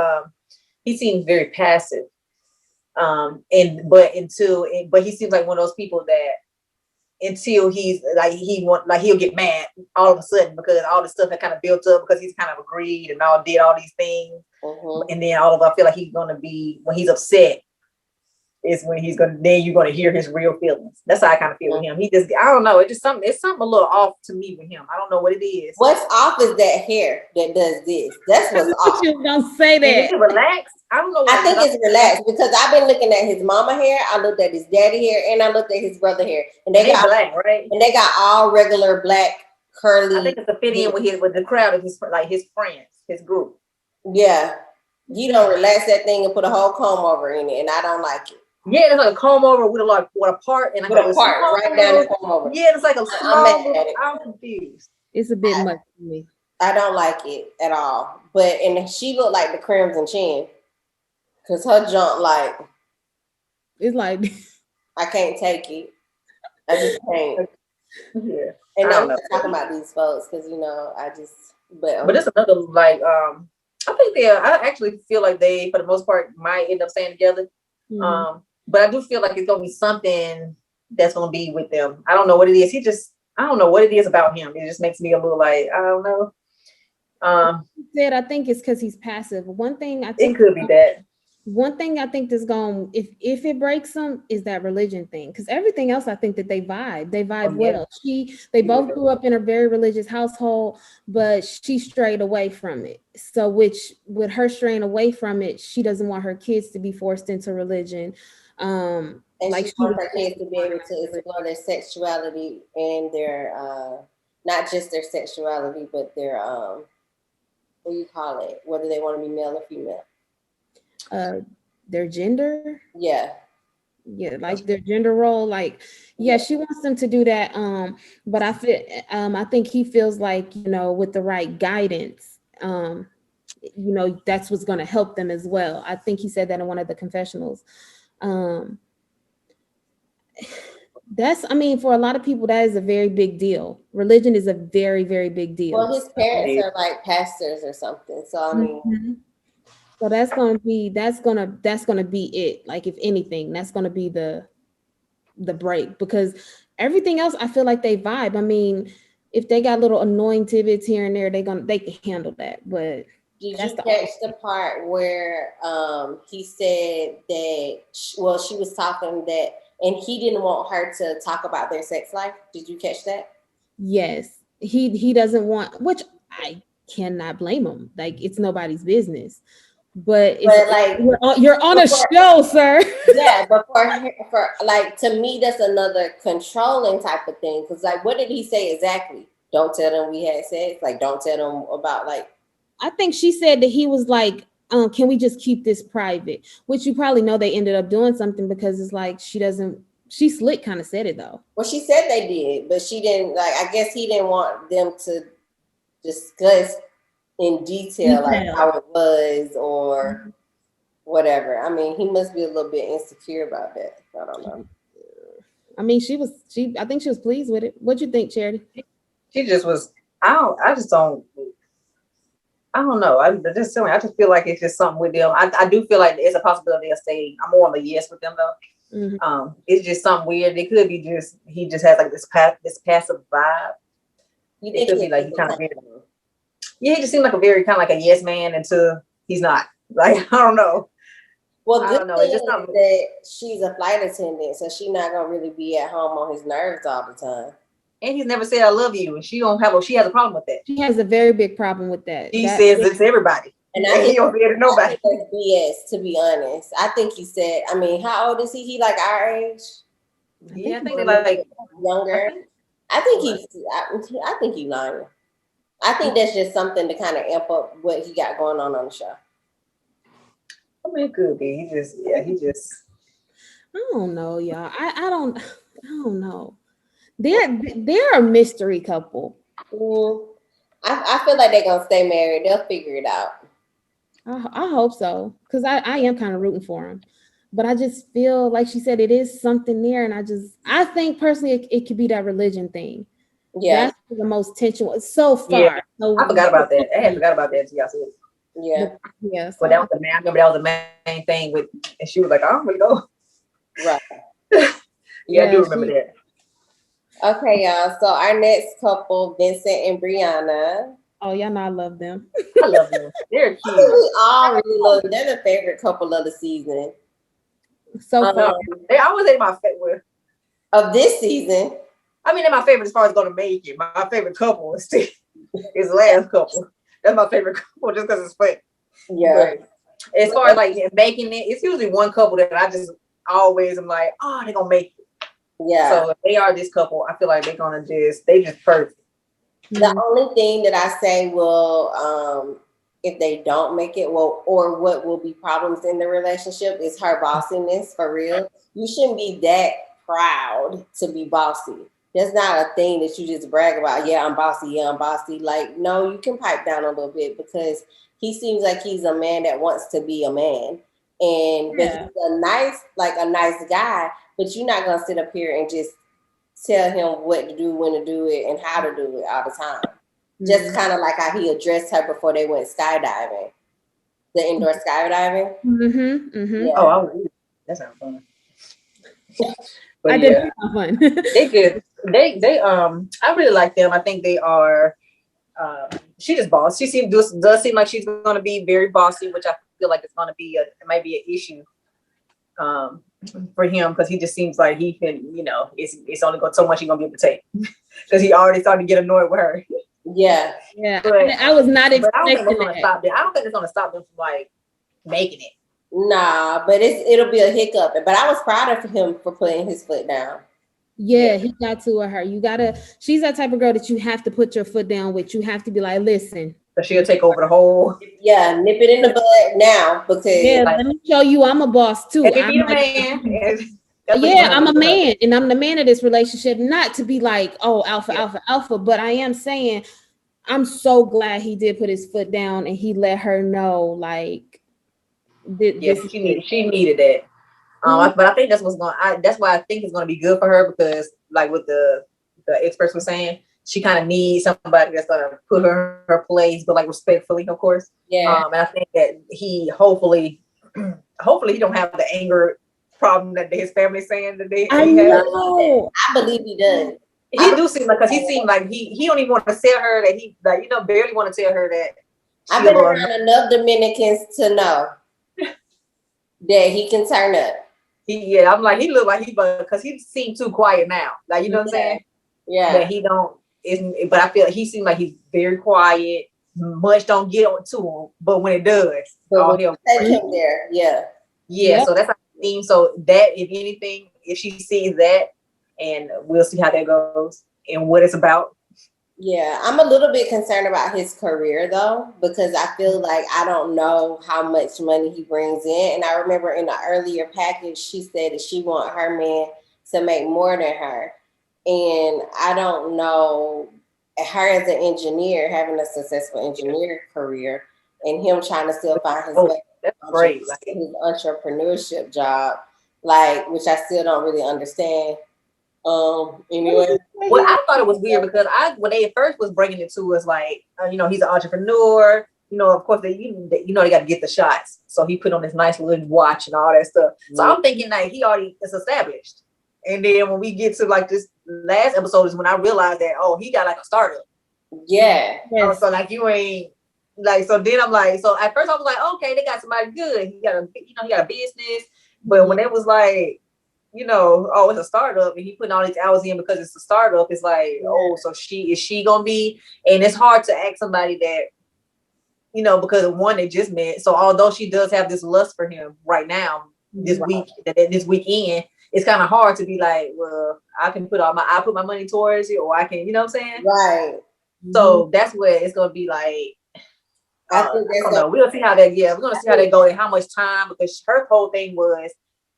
He seems very passive. But he seems like one of those people that until he's like he'll get mad all of a sudden because all the stuff that kind of built up because he's kind of agreed and did all these things, and then I feel like he's gonna be when he's upset. Is when you're gonna hear his real feelings. That's how I kind of feel with him. I don't know. It's something a little off to me with him. I don't know what it is. What's off is that hair that does this. That's what's off. You don't say that. Is it relaxed? I don't know. I think it's relaxed because I've been looking at his mama hair. I looked at his daddy hair, and I looked at his brother hair, and they got black, right? And they got all regular black curly. I think it's a fit in with the crowd of his friends, his group. Yeah, you don't relax that thing and put a whole comb over in it, and I don't like it. Yeah, it's like a comb over with a part and with a part right down the comb over. Yeah, it's like a small. I'm confused. It's a bit much for me. I don't like it at all. And she looked like the Crimson Chin, cause her junk like it's like I can't take it. I just can't. Yeah, and I'm not talking about these folks because I just. But it's another like I actually feel like they for the most part might end up staying together. Mm-hmm. But I do feel like it's gonna be something that's gonna be with them. I don't know what it is. I don't know what it is about him. It just makes me a little like, I don't know. I think it's because he's passive. One thing I think it could be that. One thing I think that's going if it breaks them is that religion thing. Because everything else I think that they vibe. They vibe well. They both grew up in a very religious household, but she strayed away from it. So with her straying away from it, she doesn't want her kids to be forced into religion. And like she wants her kids to be able to explore their sexuality and their not just their sexuality, but their what do you call it? Whether they want to be male or female. Their gender. Yeah, like their gender role. Like, she wants them to do that. But I think he feels like with the right guidance, that's what's going to help them as well. I think he said that in one of the confessionals. For a lot of people, that is a very big deal. Religion is a very, very big deal. Well, his parents are like pastors or something. So I mean, so that's gonna be it. Like if anything, that's gonna be the break because everything else, I feel like they vibe. I mean, if they got little annoying tidbits here and there, they can handle that. But did you catch the part where he said that? Well, she was talking that. And he didn't want her to talk about their sex life. Did you catch that? Yes. He doesn't want, which I cannot blame him. Like it's nobody's business. But like you're on a show, sir. Yeah, but for like to me, that's another controlling type of thing. Because like, what did he say exactly? Don't tell them we had sex. Like, don't tell them about like. I think she said that he was like. Can we just keep this private? Which you probably know they ended up doing something because it's like she slick kind of said it though. Well, she said they did, but she didn't like, I guess he didn't want them to discuss in detail like how it was or whatever. I mean, he must be a little bit insecure about that. I don't know. I mean, I think she was pleased with it. What'd you think, Charity? She just was, I just don't. I don't know. I just feel like it's just something with them. I do feel like it's a possibility of staying. I'm more on the yes with them though. Mm-hmm. It's just something weird. It could be just he just has like this passive vibe. It could be like he kind of he just seemed like a very kind of like a yes man until he's not. Like I don't know. Well, I don't know. It's just something that she's a flight attendant, so she's not gonna really be at home on his nerves all the time. And he's never said I love you, and she has a problem with that. She has a very big problem with that. He says it to everybody. And I think he don't say it to nobody. I think that's BS, to be honest. I think he said, I mean, how old is he? He like our age? Yeah, I think they're like younger. I think he's lying. I think that's just something to kind of amp up what he got going on the show. I mean, it could be. He just. I don't know, y'all. I don't know. They're a mystery couple. I feel like they're gonna stay married. They'll figure it out. I hope so, because I am kind of rooting for him. But I just feel like she said it is something there, and I think personally it could be that religion thing. Yeah, that's the most tension. So far, yeah. I forgot about that. I had forgot about that. Y'all said. Yeah. So. But that was the main. I remember that was the main thing with, and she was like, "I don't really know." Right. I do remember that. Okay, y'all. So our next couple, Vincent and Brianna. Oh, y'all know I love them. I love them. They're cute. We all really love them. They're the favorite couple of the season. So they always say my favorite of this season. I mean, they're my favorite as far as going to make it. My favorite couple is last couple. That's my favorite couple just because it's fun. Yeah. But as far as like making it, it's usually one couple that I just always am like, oh, they're gonna make it. Yeah. So if they are this couple, I feel like they just perfect. The only thing that I say will, if they don't make it, or what will be problems in the relationship is her bossiness for real. You shouldn't be that proud to be bossy. That's not a thing that you just brag about. Yeah, I'm bossy. Yeah, I'm bossy. Like, no, you can pipe down a little bit because he seems like he's a man that wants to be a man. And but he's a nice guy, but you're not going to sit up here and just tell him what to do, when to do it, and how to do it all the time. Just kind of like how he addressed her before they went skydiving. The indoor skydiving. Yeah. Oh, that sounds fun. But I did have fun. They good. They I really like them. I think they are she just boss. She does seem like she's gonna be very bossy, which I feel like it's gonna be it might be an issue for him because he just seems like he can, it's only got so much he's gonna be able to take. Because he already started to get annoyed with her. Yeah. But, I was not expecting that. I don't think it's gonna stop them from like making it. Nah, but it'll be a hiccup. But I was proud of him for putting his foot down. Yeah, he got to her. She's that type of girl that you have to put your foot down with. You have to be like, listen. So she'll take over the whole. Yeah, nip it in the bud now because. Yeah, let me show you I'm a boss too. I'm a man. I'm a man, and I'm the man of this relationship. Not to be like, oh, alpha, but I am saying, I'm so glad he did put his foot down and he let her know, like. She needed that. But I think that's that's why I think it's going to be good for her because, like what the experts were saying, she kind of needs somebody that's going to put her in her place, but like respectfully, of course. Yeah. And I think that he hopefully he don't have the anger problem that his family's saying that they know. I believe he does. He do seem like because he seemed like he don't even want to tell her that he barely want to tell her that. I've been around enough Dominicans to know that he can turn up. I'm like, he looked like because he seemed too quiet now. Like, you know what I'm saying? Yeah. That he don't, but I feel like he seemed like he's very quiet. Much don't get to him, but when it does, take him there. Yeah. Yeah. So that's how it seems. So that, if anything, if she sees that, and we'll see how that goes and what it's about. Yeah, I'm a little bit concerned about his career though, because I feel like I don't know how much money he brings in. And I remember in the earlier package, she said that she want her man to make more than her. And I don't know, her as an engineer, having a successful engineer career and him trying to still find his way. That's great. His entrepreneurship job, which I still don't really understand. Anyway. Well, I thought it was weird because when they first was bringing it to us, like, he's an entrepreneur, of course they got to get the shots. So he put on this nice little watch and all that stuff. So I'm thinking like he already is established. And then when we get to like this last episode is when I realized that he got like a startup. Yeah. Yes. So like you ain't like, so then I'm like, so at first I was like, okay, they got somebody good. He got a business. But when it was like, it's a startup and he putting all these hours in because it's a startup, it's like, so is she gonna be? And it's hard to ask somebody that, because of one they just met. So although she does have this lust for him right now, this weekend, it's kind of hard to be like, well, I put my money towards it, or I can, you know what I'm saying? Right. So that's where it's gonna be like, I don't know. We'll see how that. Yeah, we're gonna see how they go and how much time, because her whole thing was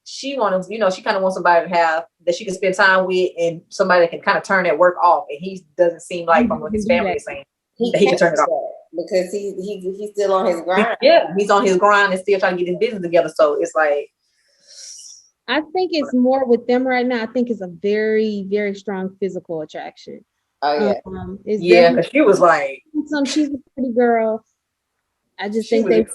she wanted, she kind of wants somebody to have that she can spend time with and somebody that can kind of turn that work off. And he doesn't seem like from what his family is saying he can turn it off because he's still on his grind. Yeah, he's on his grind and still trying to get his business together. So it's like, I think it's more with them right now. I think it's a very, very strong physical attraction. Oh yeah, because she was like, she's a pretty girl. I just think they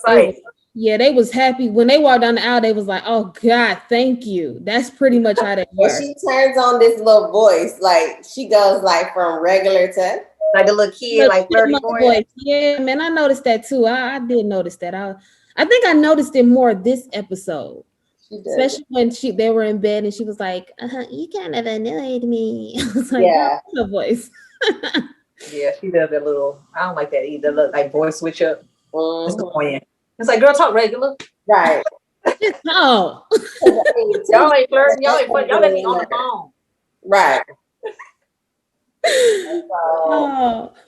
was happy when they walked down the aisle. They was like, "Oh God, thank you." That's pretty much how they were. She turns on this little voice, like she goes like from regular to like a little kid, like 30 voice. Yeah, man, I noticed that too. I did notice that. I think I noticed it more this episode, especially when they were in bed and she was like, "You kind of annoyed me." I was like, "Yeah, the voice." Yeah, she does that little. I don't like that either. Look, like voice switch up. It's annoying. It's like, girl, talk regular. Right. No. Y'all ain't flirting. Y'all ain't flirting. Y'all let me on the phone. Right.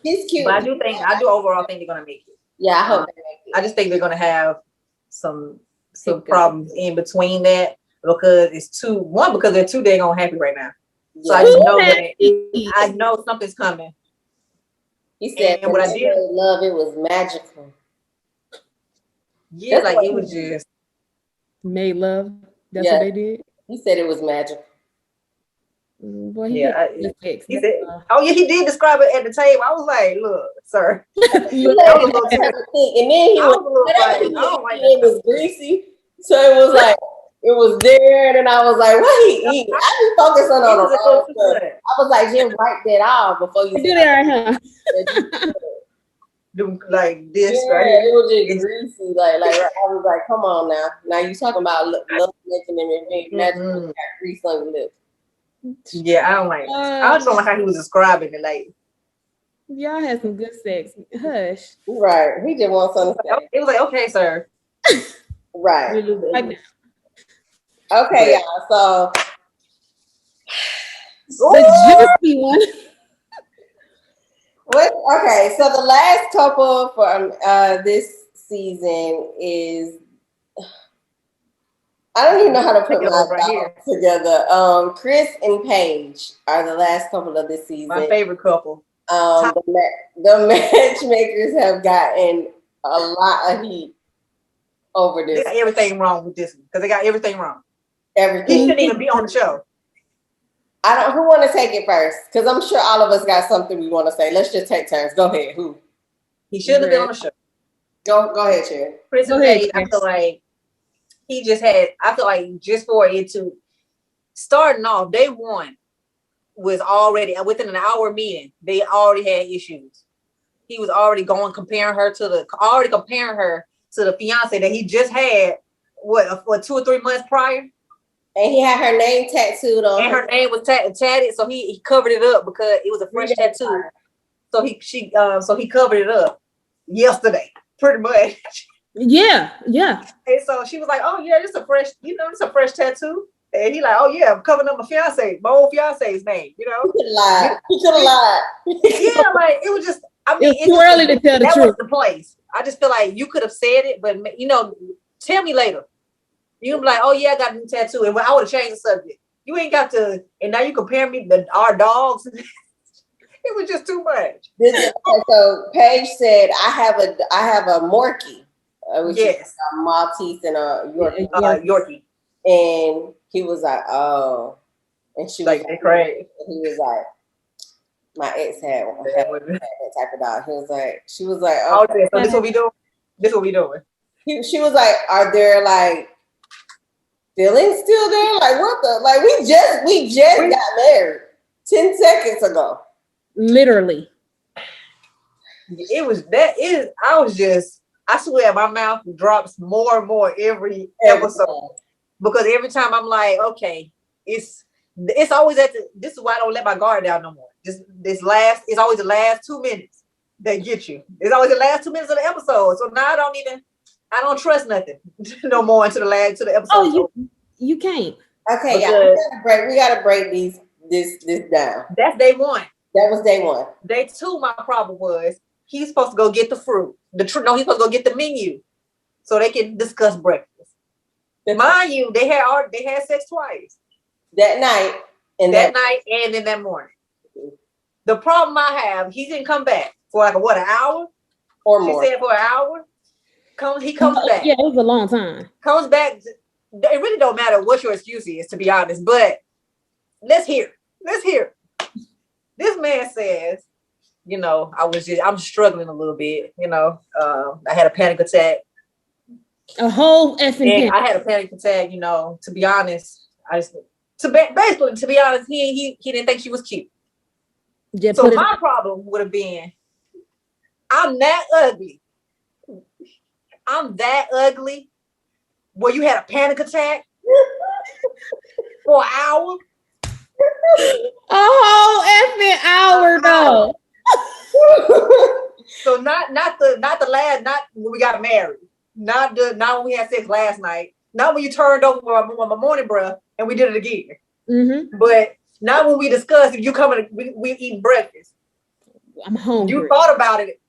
He's cute. But I do overall think they're gonna make it. Yeah, I hope they make it. I just think they're gonna have some problems in between that because because they're too dang on happy right now. So I just know that I know something's coming. He said, "What I did, love, it was magical." Yeah, like it was just made love. That's what they did. He said it was magical. Well, he said, "Oh yeah, he did describe it at the table." I was like, "Look, sir." And then he it was greasy, so it was like it was there, and I was like, "What he eat?" I was focusing on the wrong stuff. I was like, "Just wipe that off before you do that right now." Like this, right? It was just greasy. Like I was like, "Come on now, you talking about love making and magical got grease on your lips." Yeah, I don't like. I just don't like how he was describing it. Like, y'all had some good sex. Hush. Right. He just wants something to say. It was like, okay, sir. Right. Okay, y'all. So the juicy one. Okay, so the last couple for this season is, I don't even know how to put my together. Chris and Paige are the last couple of this season. My favorite couple. The matchmakers have gotten a lot of heat over this. They got everything wrong with this because they got everything wrong. Everything. He shouldn't even be on the show. Who want to take it first? Because I'm sure all of us got something we want to say. Let's just take turns. Go ahead. Who? He shouldn't have been on the show. Go ahead, Sharon. Chris and Paige, I feel like he just had. I feel like just for it to starting off, day one was already within an hour meeting. They already had issues. He was already comparing her to the fiance that he just had. What 2 or 3 months prior. And he had her name tattooed on. And her name was tatted, so he covered it up because it was a fresh tattoo. So he covered it up yesterday, pretty much. Yeah. And so she was like, "Oh yeah, it's a fresh tattoo." And he like, "Oh yeah, I'm covering up my old fiance's name." You know, he could have lied. Yeah, like it was just. I mean, it's too early to tell the truth. That was the place. I just feel like you could have said it, but tell me later. You'd be like, "Oh yeah, I got a new tattoo," and I would have changed the subject. You ain't got to, and now you compare me to our dogs. It was just too much. So Paige said, "I have a Morkie, which is a Maltese and a Yorkie." And he was like, "Oh," and she was like, "They crazy." He was like, My ex had that type of dog. She was like, oh, so this what we doing? This what we doing? She was like, are there like feelings still there? Like what the? Like we just got married 10 seconds ago. Literally. I swear my mouth drops more and more every episode. Because every time I'm like, okay, it's always this is why I don't let my guard down no more. It's always the last 2 minutes that get you. It's always the last 2 minutes of the episode. So now I don't trust nothing no more until the episode. Oh, you can't. Okay, yeah, we gotta break this down. That's day one. That was day one. Day two, my problem was he's supposed to go get the fruit. He's supposed to go get the menu so they can discuss breakfast. Mind you, they had sex twice. That night and night and then that morning. The problem I have, he didn't come back for like an hour or more. She said for an hour. He comes back. Yeah, it was a long time. Comes back. It really don't matter what your excuse is, to be honest. But let's hear. This man says, I'm struggling a little bit. I had a panic attack. A whole effing. I had a panic attack. To be honest, to be honest, he didn't think she was cute. Yeah, so my problem would have been, I'm that ugly. Where you had a panic attack for an hour. A whole effing hour though. So not when we got married. Not when we had sex last night. Not when you turned over my morning breath and we did it again. Mm-hmm. But not when we discussed if you coming, we eat breakfast. I'm hungry. You thought about it.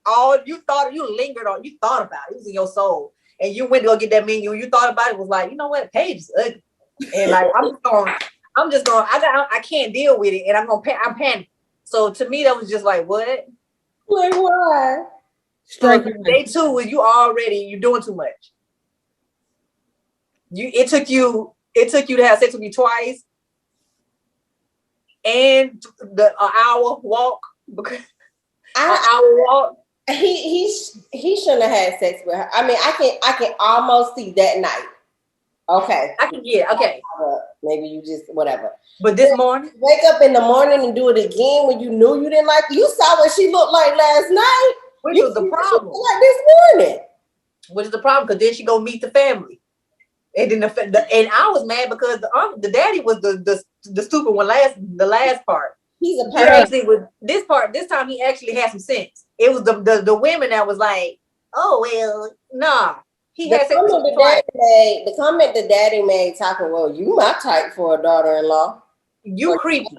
You lingered on. You thought about it. It was in your soul. And you went to go get that menu. You thought about it. Was like, you know what? Paige is ugly. And like I'm just going. I can't deal with it. And I'm panicking. So to me, that was just like, what? Like why? Day two was you're doing too much. It took you to have sex with me twice, and an hour walk because an hour walk. He shouldn't have had sex with her. I mean, I can almost see that night. Okay, I can get okay. Maybe you just whatever. But this morning, wake up in the morning and do it again when you knew you didn't like. You saw what she looked like last night. Which was the problem? Like this morning. Which is the problem? Because then she go meet the family, and then and I was mad because the daddy was the stupid one the last part. He's a parent. This time he actually had some sense. It was the women that was like, oh well, nah. He had sex with the comment the daddy made talking, well, you my type for a daughter-in-law. You creepy.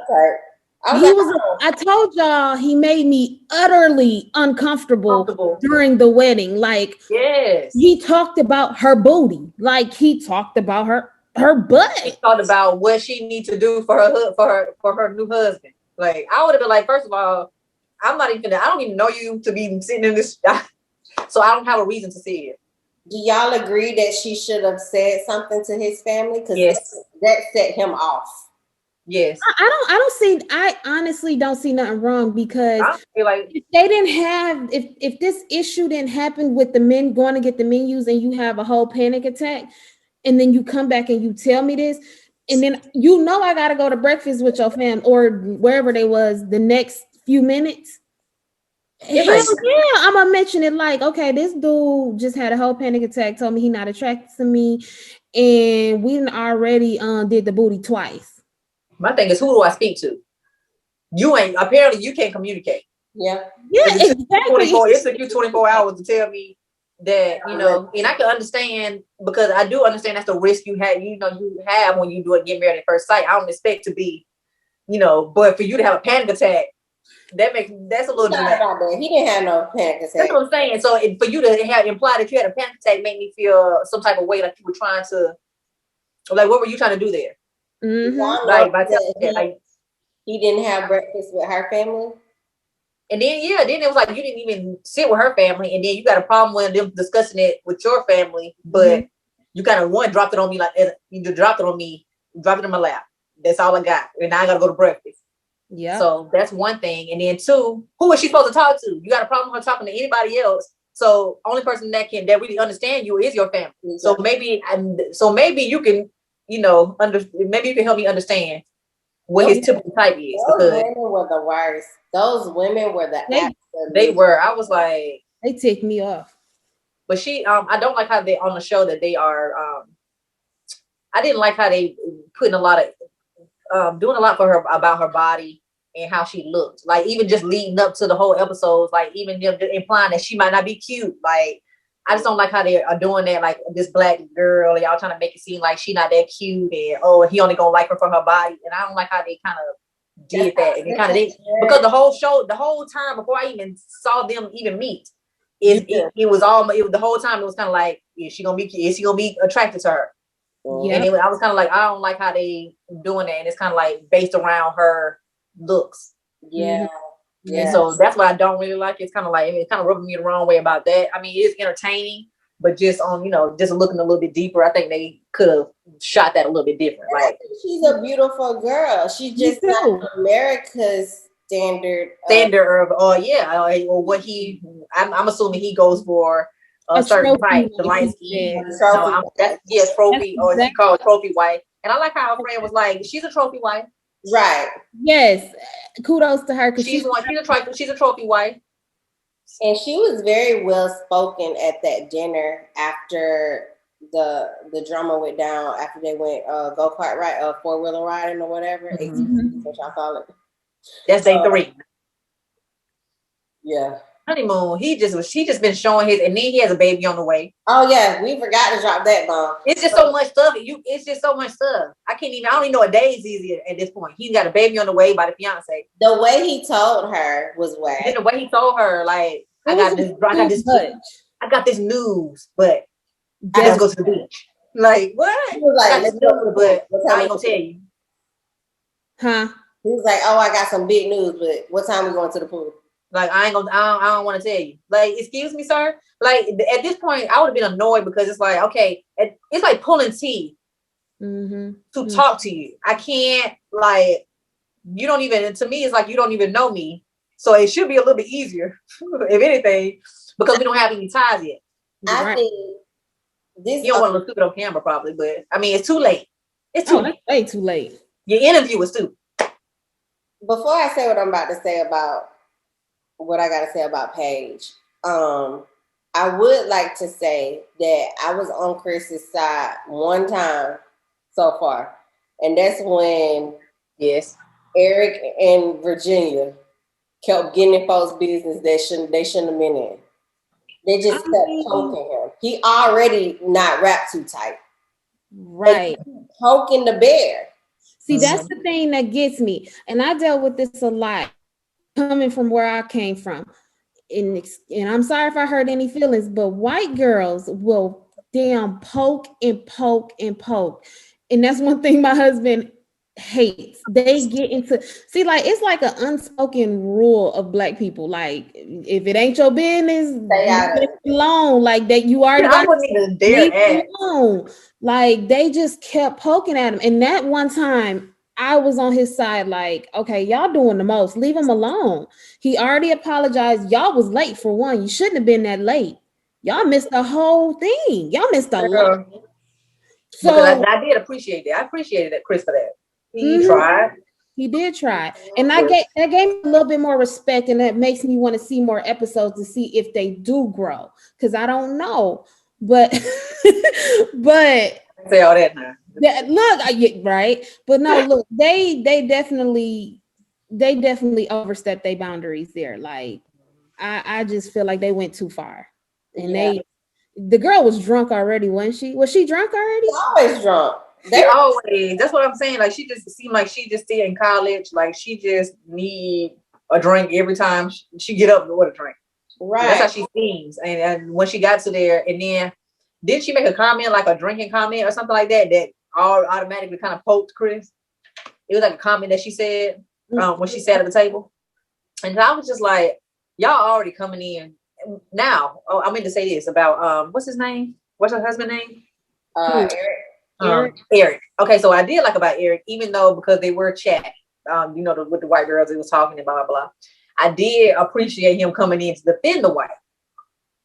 I told y'all he made me utterly uncomfortable during the wedding. Like, yes, he talked about her booty. Like, he talked about her butt. He talked about what she needs to do for her new husband. Like, I would have been like, first of all, I don't even know you to be sitting in this, so I don't have a reason to see it. Do y'all agree that she should have said something to his family? Because yes, that set him off. Yes. I honestly don't see nothing wrong because I feel like if they didn't have, if this issue didn't happen with the men going to get the menus and you have a whole panic attack and then you come back and you tell me this and then I got to go to breakfast with your fam or wherever they was the next few minutes. Hell yeah, I'm gonna mention it like, okay, this dude just had a whole panic attack, told me he not attracted to me, and we already did the booty twice. My thing is, who do I speak to? Apparently you can't communicate. Yeah, exactly. It took you 24 hours to tell me that, and I can understand because I do understand that's the risk you have when you get married at first sight. I don't expect to be, but for you to have a panic attack, that's a little dramatic. He didn't have no panic attack. That's what I'm saying. So for you to have implied that you had a panic attack made me feel some type of way, like you were trying to, like, what were you trying to do there? Mm-hmm. He didn't have breakfast with her family. And then it was like you didn't even sit with her family, and then you got a problem with them discussing it with your family, but you kind of dropped it on me, like you dropped it on me, dropped it in my lap. That's all I got, and now I gotta go to breakfast. Yeah. So that's one thing. And then two, who is she supposed to talk to? You got a problem with her talking to anybody else. So only person that really understand you is your family. So maybe you can, maybe you can help me understand what his typical type is. Those women were the worst. Those women were the absolute. They were. I was like, they ticked me off. But she, I don't like how they on the show that they are. I didn't like how they putting a lot of doing a lot for her about her body and how she looked. Like even just leading up to the whole episodes, like even them implying that she might not be cute. Like I just don't like how they are doing that. Like this black girl, y'all trying to make it seem like she not that cute, and he only gonna like her for her body. And I don't like how they kind of did that. And they kind of did because the whole time before I even saw them even meet, it was the whole time it was kind of like, is he gonna be attracted to her? Yeah. And I was kind of like, I don't like how they doing that, and it's kind of like based around her looks. Yeah. Yeah. And so that's why I don't really like it. It's kind of rubbing me the wrong way about that. I mean, it's entertaining, but just on, just looking a little bit deeper, I think they could have shot that a little bit different. Like she's a beautiful girl. She's just not America's standard or what I'm assuming he goes for a certain type, the light skin. Trophy, or it's called trophy wife. And I like how her friend was like, she's a trophy wife. Right. Yes. Kudos to her because she's a trophy wife. And she was very well spoken at that dinner after the drama went down, after they went go-kart ride, 4-wheeler riding or whatever. Mm-hmm. What y'all call it. That's day 3. Yeah. Honeymoon. He just been showing his, and then he has a baby on the way. Oh yeah, we forgot to drop that bomb. It's just so much stuff. It's just so much stuff. I don't even know a day is easier at this point. He's got a baby on the way by the fiance. The way he told her was whack. The way he told her, like, I got this news, but I gotta go to the beach. Like, what? He was like, let's go, but I ain't gonna tell you. Huh? He was like, oh, I got some big news, but what time we going to the pool? Like, I don't want to tell you. Like, excuse me, sir. Like, at this point, I would have been annoyed because it's like, okay, it's like pulling teeth to talk to you. I can't, like, you don't even, to me, it's like you don't even know me. So it should be a little bit easier, if anything, because we don't have any ties yet. I think this. You don't want to look stupid on camera, probably, but I mean, it's too late. It's too late. Way too late. Your interview was stupid. Before I say what I'm about to say about what I got to say about Paige, I would like to say that I was on Chris's side one time so far, and that's when Eric and Virginia kept getting in folks' business they shouldn't have been in. They just kept poking him. He already not wrapped too tight. Right. Poking the bear. See, that's the thing that gets me. And I dealt with this a lot coming from where I came from. And I'm sorry if I hurt any feelings, but white girls will damn poke and poke and poke. And that's one thing my husband hates. They get into, see, like, it's like an unspoken rule of black people. Like, if it ain't your business, leave it alone. Like, that you already got to leave it alone. Like, they just kept poking at him. And that one time, I was on his side, like, okay, y'all doing the most. Leave him alone. He already apologized. Y'all was late for one. You shouldn't have been that late. Y'all missed the whole thing. Y'all missed a lot. So I did appreciate that. I appreciated that, Chris, for that. He tried. He did try. And that gave me a little bit more respect, and that makes me want to see more episodes to see if they do grow. Because I don't know. But but say all that now. Look, right. But no, look, they definitely overstepped their boundaries there. Like, I just feel like they went too far. And the girl was drunk already, wasn't she? Was she drunk already? Always drunk. That's what I'm saying. Like, she just seemed like she just stayed in college. Like, she just need a drink every time she get up with a drink. Right. That's how she seems. And when she got to there, and then didn't she make a comment, like a drinking comment or something like that, that all automatically kind of poked Chris? It was like a comment that she said when she sat at the table. And I was just like, y'all already coming in now. Oh, I meant to say this about what's his name? What's her husband's name? Eric. Eric. Okay, so I did like about Eric, even though because they were chatting. with the white girls he was talking about, blah, blah. I did appreciate him coming in to defend the wife.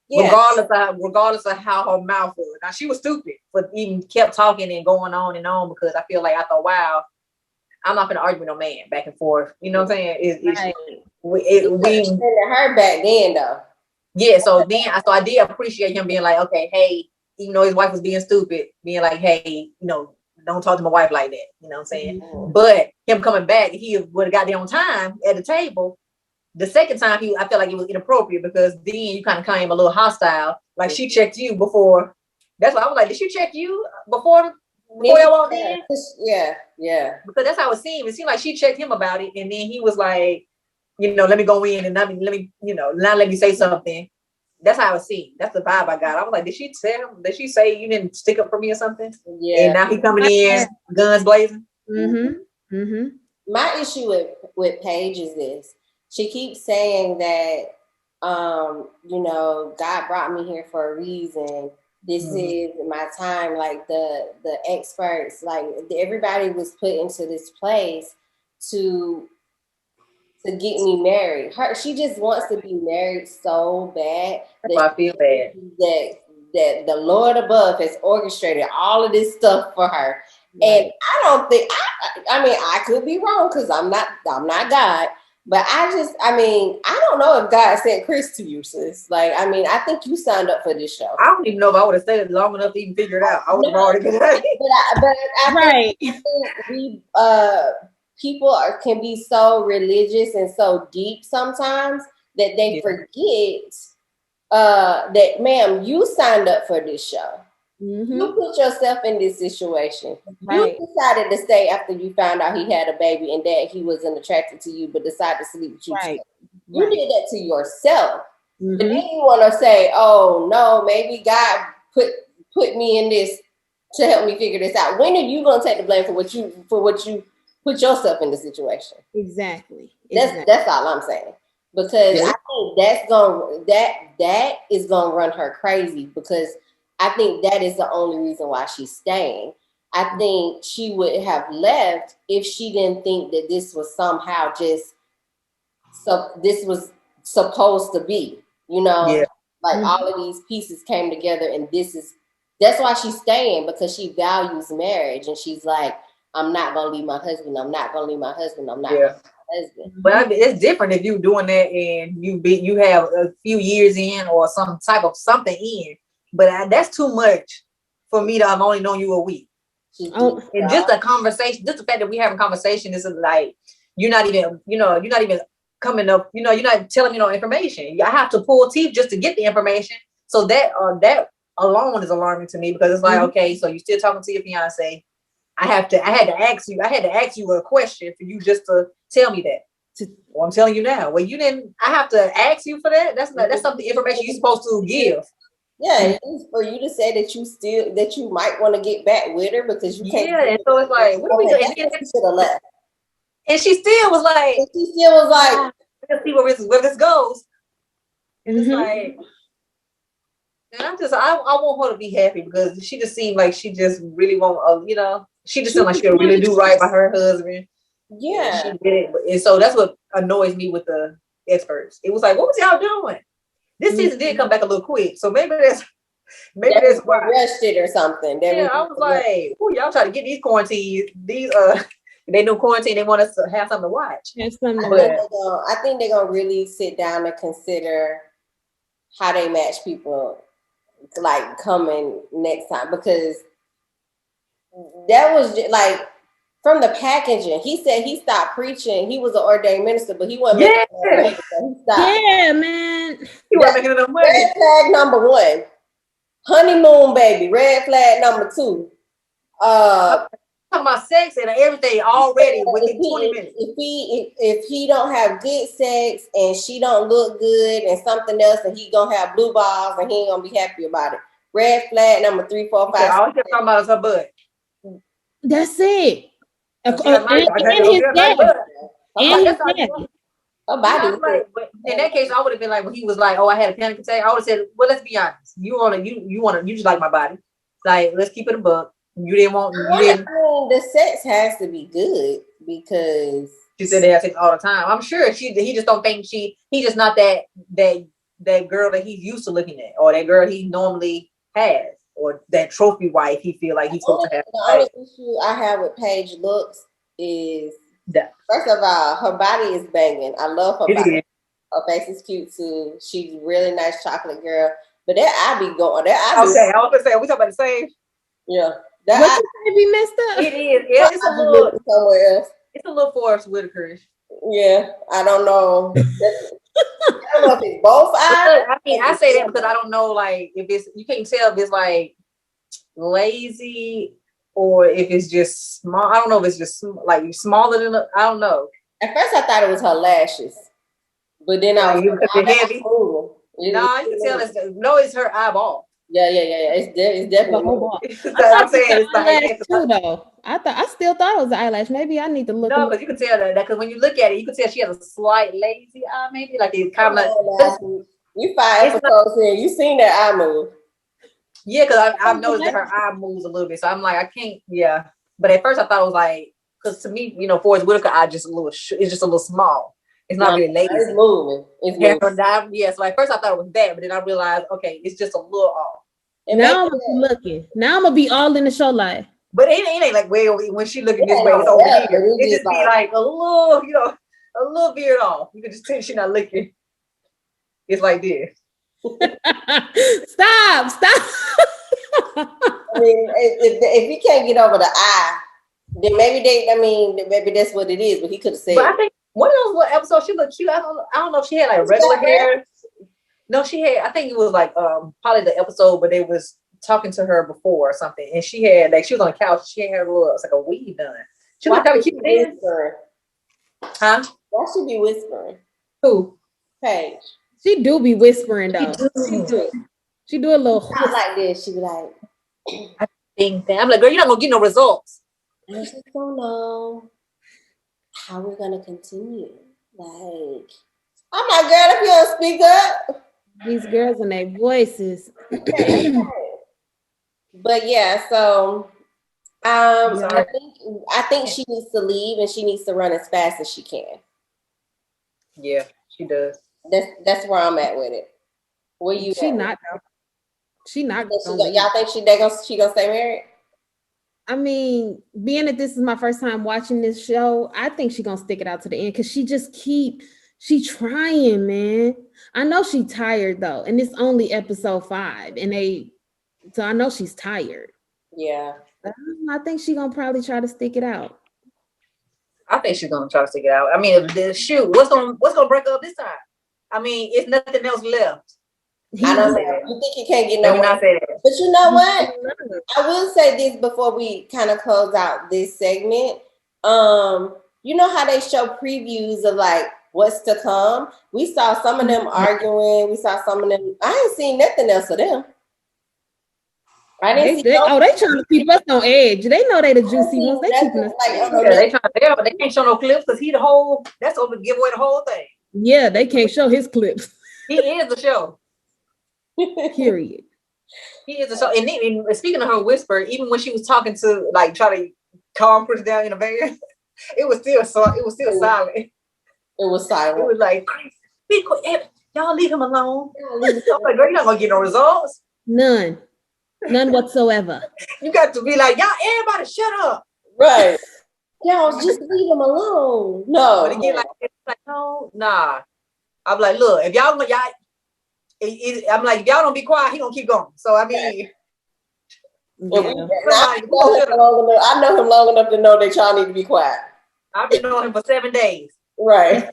Yeah. Regardless of how her mouth was. Now she was stupid, but even kept talking and going on and on, because I feel like I thought, wow, I'm not gonna argue with no man back and forth. You know what I'm saying? We sending her back then though. Yeah, so I did appreciate him being like, okay, hey, even though his wife was being stupid, being like, hey, don't talk to my wife like that. You know what I'm saying? Mm-hmm. But him coming back, he would have got there on time at the table. The second time, I felt like it was inappropriate, because then you kind of came a little hostile. Like, she checked you before. That's why I was like, did she check you before y'all walked in? Yeah. Because that's how it seemed. It seemed like she checked him about it, and then he was like, let me go in and let me say something. That's how it seemed. That's the vibe I got. I was like, did she tell him? Did she say you didn't stick up for me or something? Yeah. And now he coming in, guns blazing. Mm-hmm. Mm-hmm. My issue with Paige is this. She keeps saying that, God brought me here for a reason. This is my time. Like the experts, like everybody was put into this place to get me married. She just wants to be married so bad. I feel bad. That the Lord above has orchestrated all of this stuff for her. Right. And I don't think I could be wrong, because I'm not God. But I don't know if God sent Chris to you, sis. Like, I think you signed up for this show. I don't even know if I would have stayed long enough to even figure it out. I would have already been right. But I think we people can be so religious and so deep sometimes that they forget that, ma'am, you signed up for this show. Mm-hmm. You put yourself in this situation. Right. You decided to stay after you found out he had a baby and that he wasn't attracted to you, but decided to sleep with you. Right. You did that to yourself. Mm-hmm. And then you want to say, oh, no, maybe God put me in this to help me figure this out. When are you going to take the blame for what you put yourself in the situation? Exactly. That's all I'm saying. Because I think that is gonna run her crazy, because I think that is the only reason why she's staying. I think she would have left if she didn't think that this was somehow this was supposed to be, all of these pieces came together, and that's why she's staying, because she values marriage, and she's like, I'm not gonna leave my husband. I'm not gonna leave my husband. I'm not gonna leave my husband. But it's different if you're doing that and you have a few years in or some type of something in. But that's too much for me to have only known you a week. And just a conversation, just the fact that we having conversation is like, you're not even coming up, you're not telling me no information. I have to pull teeth just to get the information. So that alone is alarming to me, because it's like, okay, so you're still talking to your fiance. I had to ask you a question for you just to tell me that. Well, I'm telling you now. Well, you didn't. I have to ask you for that. That's something information you're supposed to give. Yeah, it's for you to say that you might want to get back with her, because you can't. Yeah, and so it's like, what are we doing? Should have left. And she still was like, let's see where this goes. And it's like, and I want her to be happy, because she just seemed like she just really want, she just seemed like she'll really do right by her husband. Yeah. She did it. And so that's what annoys me with the experts. It was like, what was y'all doing? This season did come back a little quick. So maybe that's why. Rushed it or something. I was like, y'all try to get these quarantines. They know quarantine. They want us to have something to watch. I think they're going to really sit down and consider how they match people, like, coming next time, because that was just, like, from the packaging. He said he stopped preaching. He was an ordained minister, but he wasn't making enough money, so he stopped. Yeah, man. He wasn't making enough money. Red flag number 1. Honeymoon baby. Red flag number 2. Talking about sex and everything already within 20 minutes. If he don't have good sex and she don't look good and something else, and he gonna have blue balls and he ain't gonna be happy about it. Red flag number 3, 4, 5. All he kept talking about is her butt. That's it. In that case, I would have been like, when he was like, "Oh, I had a panic attack," I would have said, "Well, let's be honest. You just like my body. Like, let's keep it a buck. You didn't want. You didn't." The sex has to be good, because She said they have sex all the time. I'm sure he just don't think he just not that girl that he's used to looking at, or that girl he normally has, or that trophy wife he feel like he's supposed to have. The only issue I have with Paige looks is that, first of all, her body is banging. I love her body. Her face is cute too. She's a really nice chocolate girl. But that I be going. That I be. Okay, I was gonna say, we talking about the same. Yeah. That what be messed up? It is. Yeah, it's a little somewhere else. It's a little Forrest Whitaker. Yeah, I don't know. I don't know if it's both eyes. I mean, I say that because I don't know, like, if it's, you can't tell if it's like lazy or if it's just small. I don't know if it's just like smaller than I don't know. At first, I thought it was her lashes, but then I was heavy. No, you can tell it's her eyeball. Yeah. It's definitely. I'm saying it's like too, though. I still thought it was an eyelash. Maybe I need to look. No, but you can tell that because when you look at it, you can tell she has a slight lazy eye, maybe like it's kind of like. You 5 episodes in, you seen that eye move? Yeah, because I've noticed that her eye moves a little bit, so I'm like, I can't. Yeah, but at first I thought it was like, because to me, Forrest Whitaker eye just a little. It's just a little small. It's not really lazy. It's moving. It's moving. Yeah, so at first I thought it was that, but then I realized, okay, it's just a little off. And now I'm looking. Now I'm gonna be all in the show life. But it ain't like when she looking this way, it's over here. It just be like a little, a little beard off. You can just tell she's not looking. It's like this. Stop. I mean, if he can't get over the eye, then maybe that's what it is. But he could have said. But I think one of those episodes she looked cute. I don't know if she had like regular hair. No, she had. I think it was like probably the episode, but they was talking to her before or something, and she had she was on the couch. She had her little, it's like a weave done. She looked kind of cute. Huh? Why should be whispering? Who? Paige. She do be whispering though. She do a little. Not like this. She be like, I think that. I'm like, girl, you're not gonna get no results. I just don't know how we're gonna continue. Like, I'm like, girl, if you don't speak up. These girls and their voices. But yeah, so I think she needs to leave and she needs to run as fast as she can. Yeah, she does. That's where I'm at with it. Where you? She not. Y'all think she gonna stay married? I mean, being that this is my first time watching this show, I think she's gonna stick it out to the end because she trying, man. I know she's tired though, and it's only episode 5, so I know she's tired. Yeah. I think she's gonna probably try to stick it out. I think she's gonna try to stick it out. I mean, what's gonna break up this time? I mean, it's nothing else left. I don't know. You think you can't get no? Not say that. But you know what? I will say this before we kind of close out this segment. You know how they show previews of like what's to come? We saw some of them arguing. We saw some of them. I ain't seen nothing else of them. I didn't see. They trying to keep us on edge. They know they the juicy ones. They keeping us. They can't show no clips because that's over to give away the whole thing. Yeah, they can't show his clips. He is the show. Period. He is the show. And speaking of her whisper, even when she was talking to like try to calm Chris down in the van, it was still silent. It was silent. It was like, be quiet. Y'all leave him alone. I'm like, girl, you're not gonna get no results. None whatsoever. You got to be like, y'all, everybody shut up. Right. Y'all just leave him alone. No. But again, like, no, nah. I'm like, look, if y'all, I'm like, if y'all don't be quiet, he gonna keep going. So I mean, I know him long enough to know that y'all need to be quiet. I've been knowing him for 7 days. Right.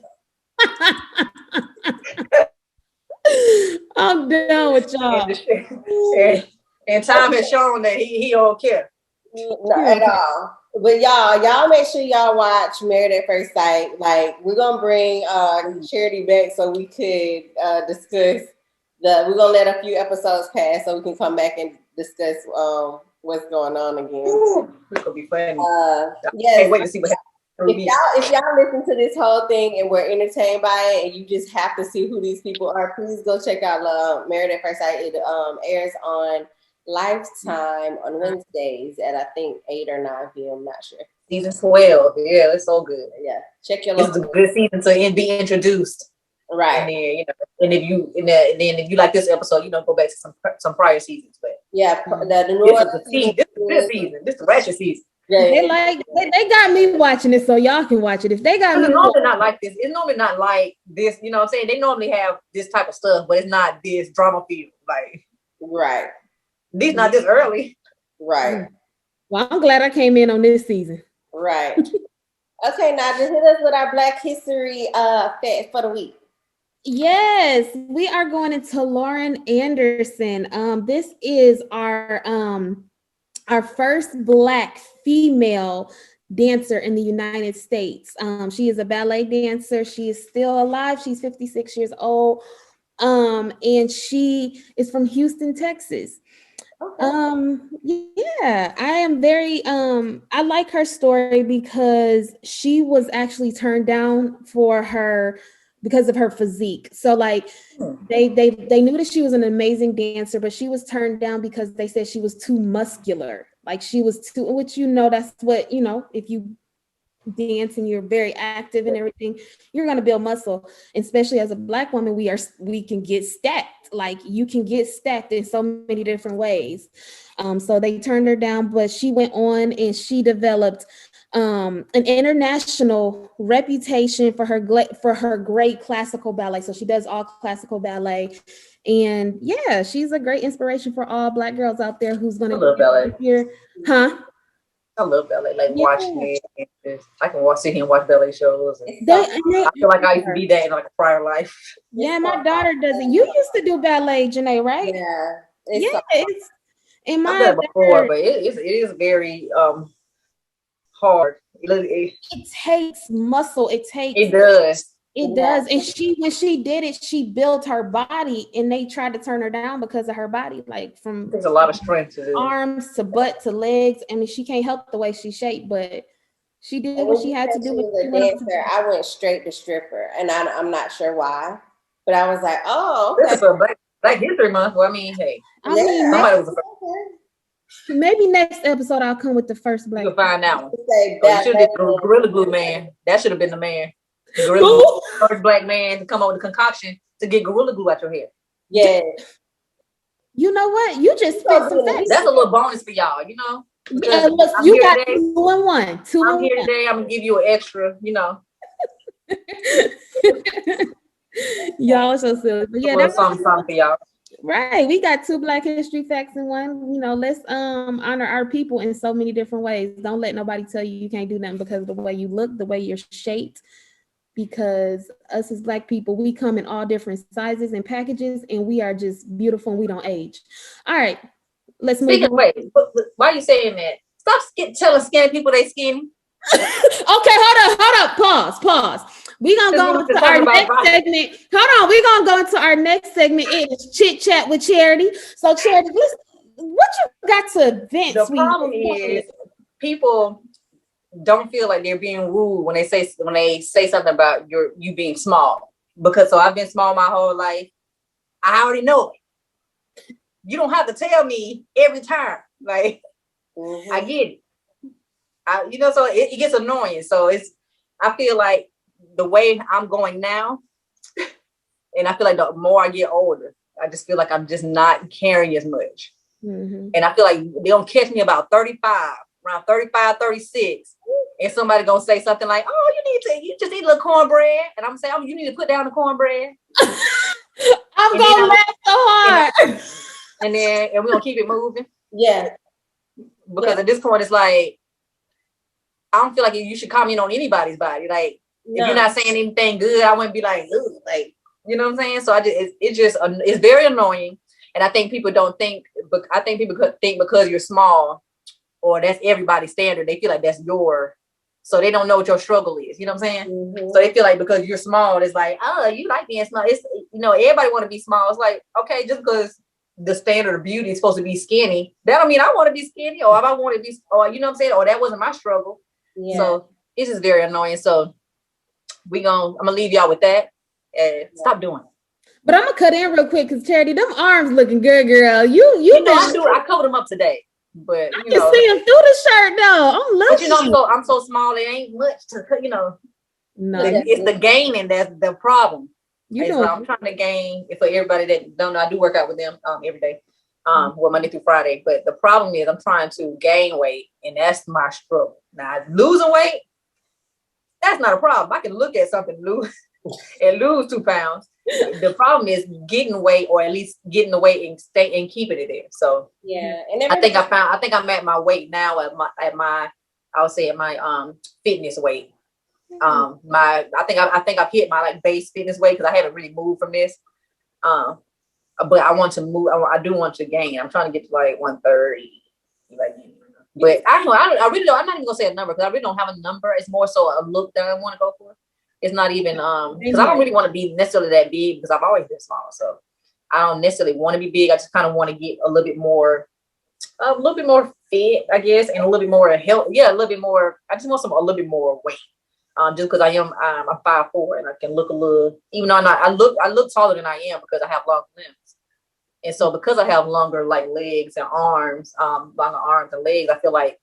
I'm done with y'all. And time has shown that he don't care. Not at all. But y'all make sure y'all watch Married at First Sight. Like, we're gonna bring Charity back so we could discuss we're gonna let a few episodes pass so we can come back and discuss what's going on again. This will be fun. Yes. Can't wait to see what happens. If y'all listen to this whole thing and we're entertained by it and you just have to see who these people are, please go check out Married at First Sight. It airs on Lifetime on Wednesdays at I think 8 or 9 p.m. I'm not sure. Season 12. Yeah, it's so good. Yeah, check your. It's a good season to be introduced. Right. And then, you know, and then if you like this episode, you know, go back to some prior seasons. But yeah, the new this is this season. This is the ratchet season. Yeah, they got me watching it, so y'all can watch it. If they got me, it's normally not like this. It's normally not like this. You know what I'm saying? They normally have this type of stuff, but it's not this drama filled. Like, right. These not this early. Right. Well, I'm glad I came in on this season. Right. Okay, now just hit us with our Black History fact for the week. Yes, we are going into Lauren Anderson. This is our first Black female dancer in the United States. She is a ballet dancer. She is still alive. She's 56 years old. And she is from Houston, Texas. Okay. Yeah, I am very I like her story because she was actually turned down because of her physique. So like they knew that she was an amazing dancer, but she was turned down because they said she was too muscular. Like she was too, which, you know, that's what, you know, if you dance and you're very active and everything, you're going to build muscle. And especially as a Black woman, we can get stacked. Like you can get stacked in so many different ways. So they turned her down, but she went on and she developed an international reputation for her great classical ballet. So she does all classical ballet. And yeah, she's a great inspiration for all Black girls out there who's going to love ballet. Huh? I love ballet, like watching it. I can sit here and watch ballet shows. I feel like I used to be that in like a prior life. Yeah, my daughter does it. You used to do ballet, Janay, right? Yeah. It's in my I've done it before, but it is very hard. It takes muscle. It does. It does. And when she did it, she built her body, and they tried to turn her down because of her body, like from there's a lot of strength to arms to butt to legs. I mean, she can't help the way she's shaped, but she did what she had to do. She was a dancer. I went straight to stripper, and I'm not sure why, but I was like, oh, okay. This is a Black History Month. Well, I mean, hey, somebody was maybe next episode I'll come with the first Black. You'll find out. You should have been Gorilla Glue man. That should have been the man. Gorilla Glue, first Black man to come up with a concoction to get Gorilla Glue out your hair. Yeah. You know what? You just spent some facts. That's a little bonus for y'all, you know. Look, you got today, 2 and 1. I'm here today. I'm gonna give you an extra, you know. Y'all are so silly. But yeah, that's something for y'all. Right. We got 2 Black history facts in one. You know, let's honor our people in so many different ways. Don't let nobody tell you can't do nothing because of the way you look, the way you're shaped. Because us as Black people, we come in all different sizes and packages, and we are just beautiful and we don't age. All right, let's move on. Wait, why are you saying that? Stop telling skinny people they skinny. Okay, hold up, pause. We're gonna go into our next segment. Hold on, we're gonna go into our next segment. It is Chit Chat with Charity. So Charity, what you got to vent? The problem is people don't feel like they're being rude when they say something about you being small. Because so I've been small my whole life. I already know it. You don't have to tell me every time. Like I get it. So it gets annoying. So I feel like the way I'm going now, and I feel like the more I get older, I just feel like I'm just not caring as much. And I feel like they don't catch me about 35. Around 35, 36, and somebody gonna say something like, "Oh, you just eat a little cornbread," and I'm saying, "You need to put down the cornbread." I'm gonna laugh so hard, and we're gonna keep it moving. Yeah, because at this point, it's like I don't feel like you should comment on anybody's body. Like if you're not saying anything good, I wouldn't be like, "Ooh," like you know what I'm saying. So it's very annoying, and I think people don't think. But I think people could think because you're small. Or that's everybody's standard. They feel like that's so they don't know what your struggle is. You know what I'm saying? So they feel like because you're small, it's like, oh, you like being small. It's everybody want to be small. It's like, okay, just because the standard of beauty is supposed to be skinny, that don't mean I want to be skinny, or if I want to be, or you know what I'm saying, or that wasn't my struggle. Yeah. So it's just very annoying. So I'm gonna leave y'all with that. Stop doing it. But I'm gonna cut in real quick because Charity, them arms looking good, girl. You know, I covered them up today. But I can see him through the shirt though. I'm lucky. But I'm so small. It ain't much to No, it's the gaining that's the problem. I'm trying to gain. For everybody that don't know, I do work out with them every day, Monday through Friday. But the problem is, I'm trying to gain weight, and that's my struggle. Now, losing weight, that's not a problem. I can look at something and lose 2 pounds. The problem is getting weight, or at least getting the weight and stay and keeping it there. So yeah, and I think I'm at my weight now at my fitness weight. I think I've hit my base fitness weight because I haven't really moved from this. But I want to move. I do want to gain. I'm trying to get to 130. But I really don't. I'm not even gonna say a number because I really don't have a number. It's more so a look that I want to go for. It's not even because I don't really want to be necessarily that big because I've always been small. So I don't necessarily want to be big. I just kind of want to get a little bit more fit, I guess, and a little bit more health. Yeah, a little bit more. I just want a little bit more weight. Just because I'm 5'4" and I can look a little, even though I look taller than I am because I have long limbs. And so because I have longer legs and arms, longer arms and legs, I feel like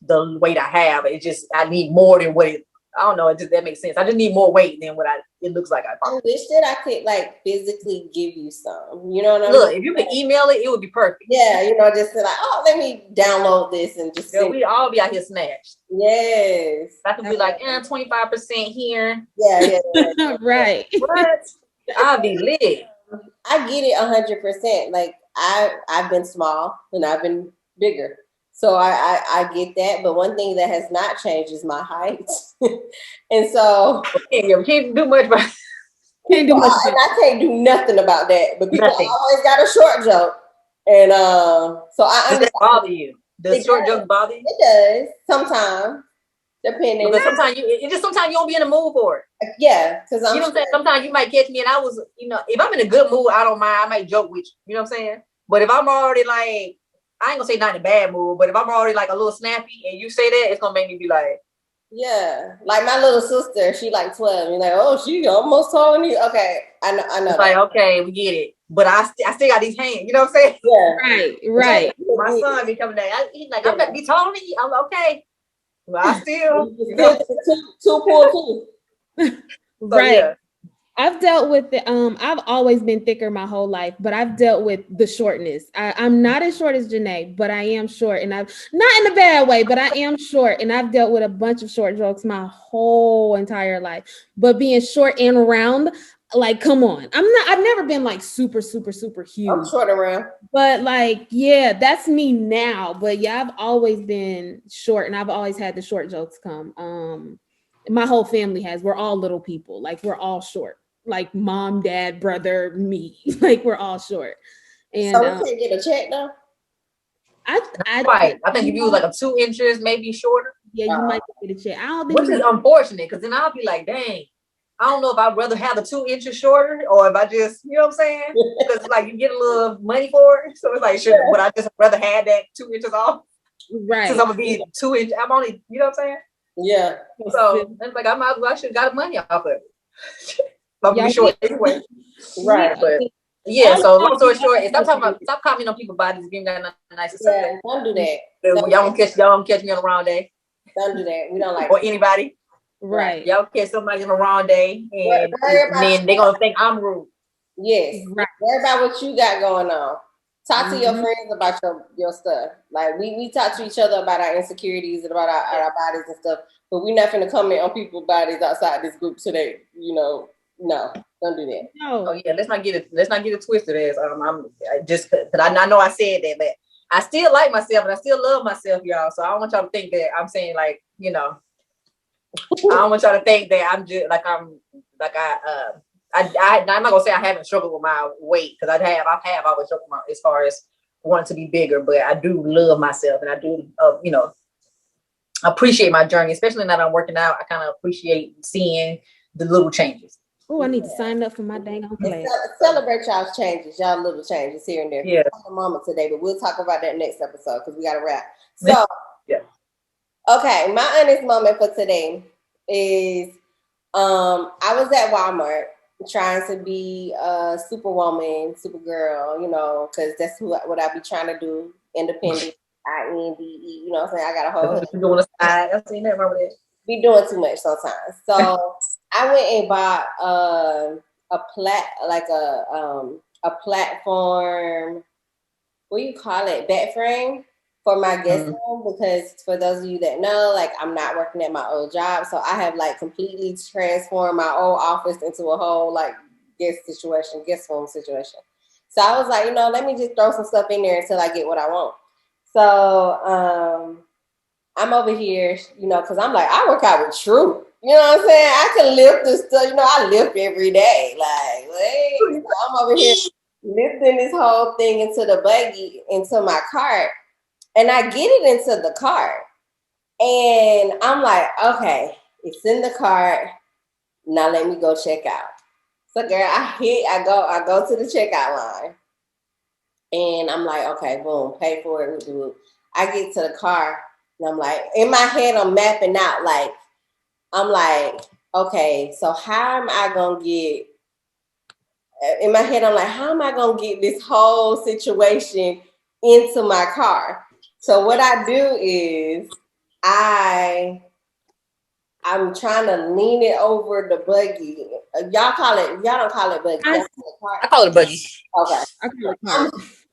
the weight I have, I need more than what I don't know. That makes sense. I just need more weight than what it looks like. I wish that I could physically give you some. You know what I mean? Look, if you could email it would be perfect. Yeah, just let me download this and just. We'd all be out here snatched. Yes. I could be 25% here. Yeah. Right. What? I'll be lit. I get it 100%. I've been small and I've been bigger. So I get that, but one thing that has not changed is my height, and so we can't do much about. And I can't do nothing about that. But people always got a short joke, and so I understand. Does that bother you? Does short jokes bother you? It does sometimes, depending. Because sometimes you don't be in the mood for it. Yeah, because you know what I'm saying. Sometimes you might catch me, and I was, if I'm in a good mood, I don't mind. I might joke with you. You know what I'm saying. But if I'm already I ain't gonna say not in a bad mood, but if I'm already a little snappy and you say that, it's gonna make me be yeah, my little sister, she 12. You're oh, she almost taller than you. Okay, I know. It's okay, we get it. But I still got these hands. You know what I'm saying? Yeah, right. My son be coming down. He's I'm gonna be taller than you. I'm okay. But I still two pull too. Right. Yeah. I've dealt with I've always been thicker my whole life, but I've dealt with the shortness. I'm not as short as Janay, but I am short, and I've not in a bad way, but I am short, and I've dealt with a bunch of short jokes my whole entire life. But being short and round, come on, I've never been super, super, super huge. I'm short and round, but yeah, that's me now. But yeah, I've always been short, and I've always had the short jokes come. My whole family has. We're all little people. We're all short. Mom, dad, brother, me. We're all short. And so we can't get a check though. I think if you was 2 inches, maybe shorter. Yeah, you might get a check. Which is unfortunate because then I'll be dang. I don't know if I'd rather have the 2 inches shorter or if I just, you know what I'm saying? Because you get a little money for it. So it's sure, but I just rather have that 2 inches off. Right. Since I'm gonna be 2 inches. I'm only, you know what I'm saying? Yeah. So it's I should have got money off of it. I'm gonna be short anyway. Right. But yeah, so long story short, stop commenting on people's bodies if you ain't got nothing nice to say. Yeah, don't do that. Y'all don't catch me on the wrong day. Don't do that. We don't like or anybody. Right. Y'all catch somebody on the wrong day and then they're gonna think I'm rude. Yes. Right. Worry about what you got going on. Talk to your friends about your stuff. We talk to each other about our insecurities and about our bodies and stuff, but we're not gonna comment on people's bodies outside this group today. No, don't do that. No. Oh yeah, let's not get it twisted as I know I said that, but I still like myself and I still love myself, y'all. So I don't want y'all to think that I'm saying I don't want y'all to think that I'm just I'm not gonna say I haven't struggled with my weight because I have always struggled as far as wanting to be bigger, but I do love myself and I do appreciate my journey, especially now that I'm working out. I kind of appreciate seeing the little changes. Oh, I need to sign up for my dang on class. Celebrate y'all's changes, y'all little changes here and there. Yeah. A moment today, but we'll talk about that next episode because we got to wrap. So, yeah. Okay, my honest moment for today is I was at Walmart trying to be a superwoman, supergirl, because that's what I be trying to do independent, INDE, you know what I'm saying? I got a whole husband. Doing a side. I've seen that over there. Be doing too much sometimes. So I went and bought a platform, what do you call it, bed frame for my guest room, because for those of you that know, like I'm not working at my old job, so I have like completely transformed my old office into a whole like guest room situation. So I was like, you know, let me just throw some stuff in there until I get what I want. So I'm over here, you know, because I'm like, I work out with truth. You know what I'm saying? I can lift this stuff. You know, I lift every day. Like, wait. So I'm over here lifting this whole thing into the buggy, into my cart. And I get it into the cart. And I'm like, okay, it's in the cart. Now let me go check out. So girl, I go to the checkout line. And I'm like, okay, boom, pay for it. I get to the car. And I'm like, in my head, I'm mapping out, like, I'm like, okay, so how am I going to get, in my head, I'm like, how am I going to get this whole situation into my car? So what I do is I'm trying to lean it over the buggy. Y'all don't call it buggy. I call it a buggy. Okay. I call it car.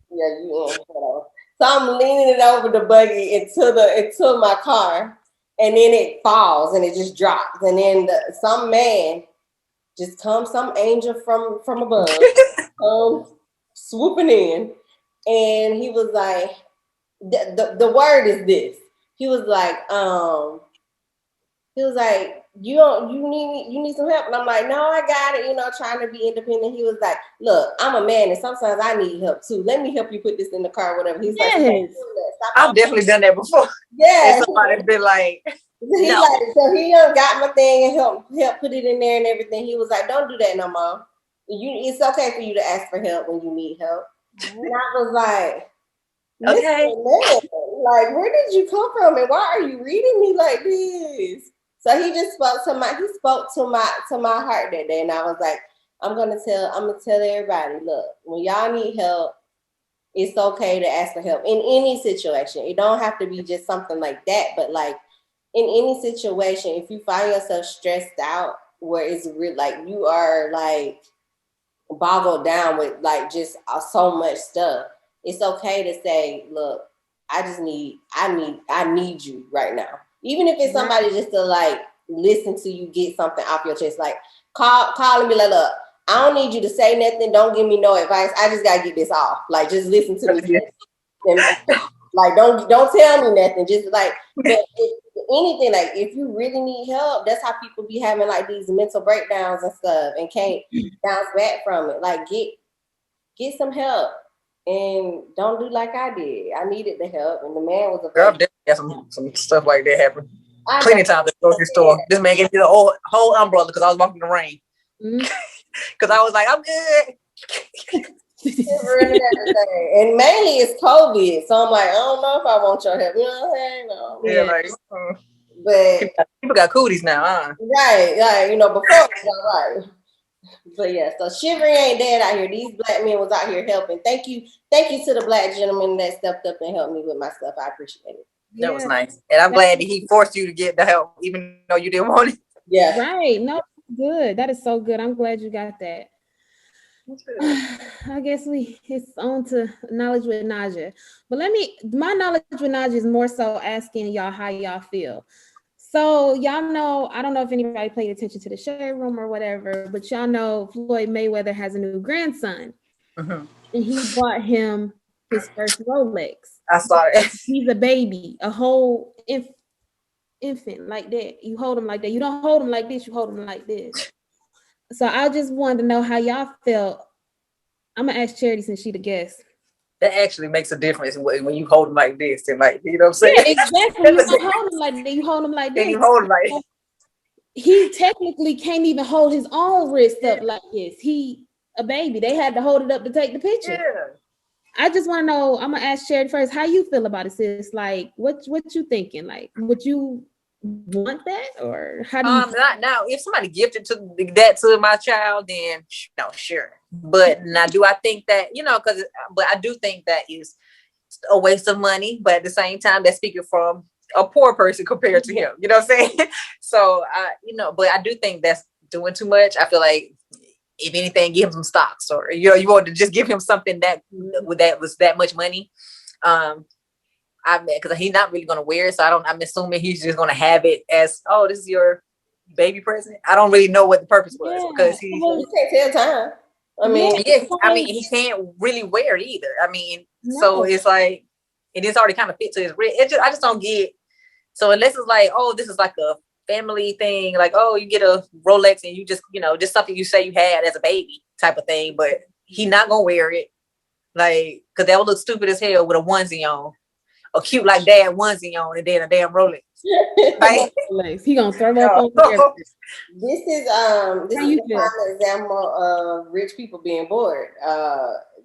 Whatever. So I'm leaning it over the buggy into my car, and then it falls and it just drops, and then some man just comes, some angel from above, swooping in, and he was like, the word is this. He was like, you need some help, and I'm like, no, I got it, you know, trying to be independent. He was like, look, I'm a man and sometimes I need help too, let me help you put this in the car, whatever. He's like, I've definitely done that before. Yeah, and somebody's been like, he like, so he got my thing and help put it in there and everything. He was like, don't do that no more. It's okay for you to ask for help when you need help. And I was like, okay, man, like, where did you come from and why are you reading me like this? So he just spoke to my heart that day, and I was like, I'm gonna tell everybody, look, when y'all need help, it's okay to ask for help in any situation. It don't have to be just something like that, but like in any situation, if you find yourself stressed out, where it's real, like you are like boggled down with like just so much stuff, it's okay to say, look, I need you right now. Even if it's somebody just to like listen to you get something off your chest, like call and be like, look, I don't need you to say nothing. Don't give me no advice. I just gotta get this off. Like, just listen to me. And, like, don't tell me nothing. Just like, but anything, like, if you really need help, that's how people be having like these mental breakdowns and stuff and can't bounce back from it. Like, get some help and don't do like I did. I needed the help, and the man was a girl. Definitely had some stuff like that happen. Plenty of times at the grocery store. This man gave me the whole umbrella because I was walking in the rain. Because I was like, I'm good. And mainly it's COVID, so I'm like, I don't know if I want your help. You know what I'm saying? No. Yeah, like, but people got cooties now, huh? Right, you know, before it was all right. But yeah, so chivalry ain't dead out here. These black men was out here helping. Thank you to the black gentleman that stepped up and helped me with my stuff. I appreciate it. That was nice, and I'm glad that he forced you to get the help, even though you didn't want it. Yeah, right. No, good. That is so good. I'm glad you got that. I guess it's on to knowledge with Najah. But my knowledge with Najah is more so asking y'all how y'all feel. So y'all know, I don't know if anybody paid attention to the shade room or whatever, but y'all know Floyd Mayweather has a new grandson. And he bought him his first Rolex. I saw it. He's a baby, a whole infant like that. You hold him like that. You don't hold him like this, you hold him like this. So I just wanted to know how y'all felt. I'm gonna ask Charity since she the guest. That actually makes a difference when you hold him like this and like, you know what I'm saying? Yeah, exactly. You don't hold him like that. You hold him like this. You hold him like this. He technically can't even hold his own wrist up like this. He a baby. They had to hold it up to take the picture. Yeah. I just want to know. I'm gonna ask Charity first. How you feel about it, sis? Like, what you thinking? Like, would you want that, or how do you? Not now. If somebody gifted that to my child, then no, sure. But now, do I think that but I do think that is a waste of money, but at the same time, that's speaking from a poor person compared to him. You know what I'm saying? So, but I do think that's doing too much. I feel like if anything, give him some stocks, or you want to just give him something that was that much money. Because he's not really going to wear it, so I'm assuming he's just going to have it as, oh, this is your baby present. I don't really know what the purpose was because he can't tell time. He can't really wear it either. So it's like it is already kind of fit to his wrist. I just don't get. So unless it's like, oh, this is like a family thing, like, oh, you get a Rolex and you just, just something you say you had as a baby type of thing, but he not gonna wear it, like, because that would look stupid as hell with a onesie on. Or cute like dad onesie on and then a damn Rolex. Right? He gonna throw up on there. This is a prime example of rich people being bored.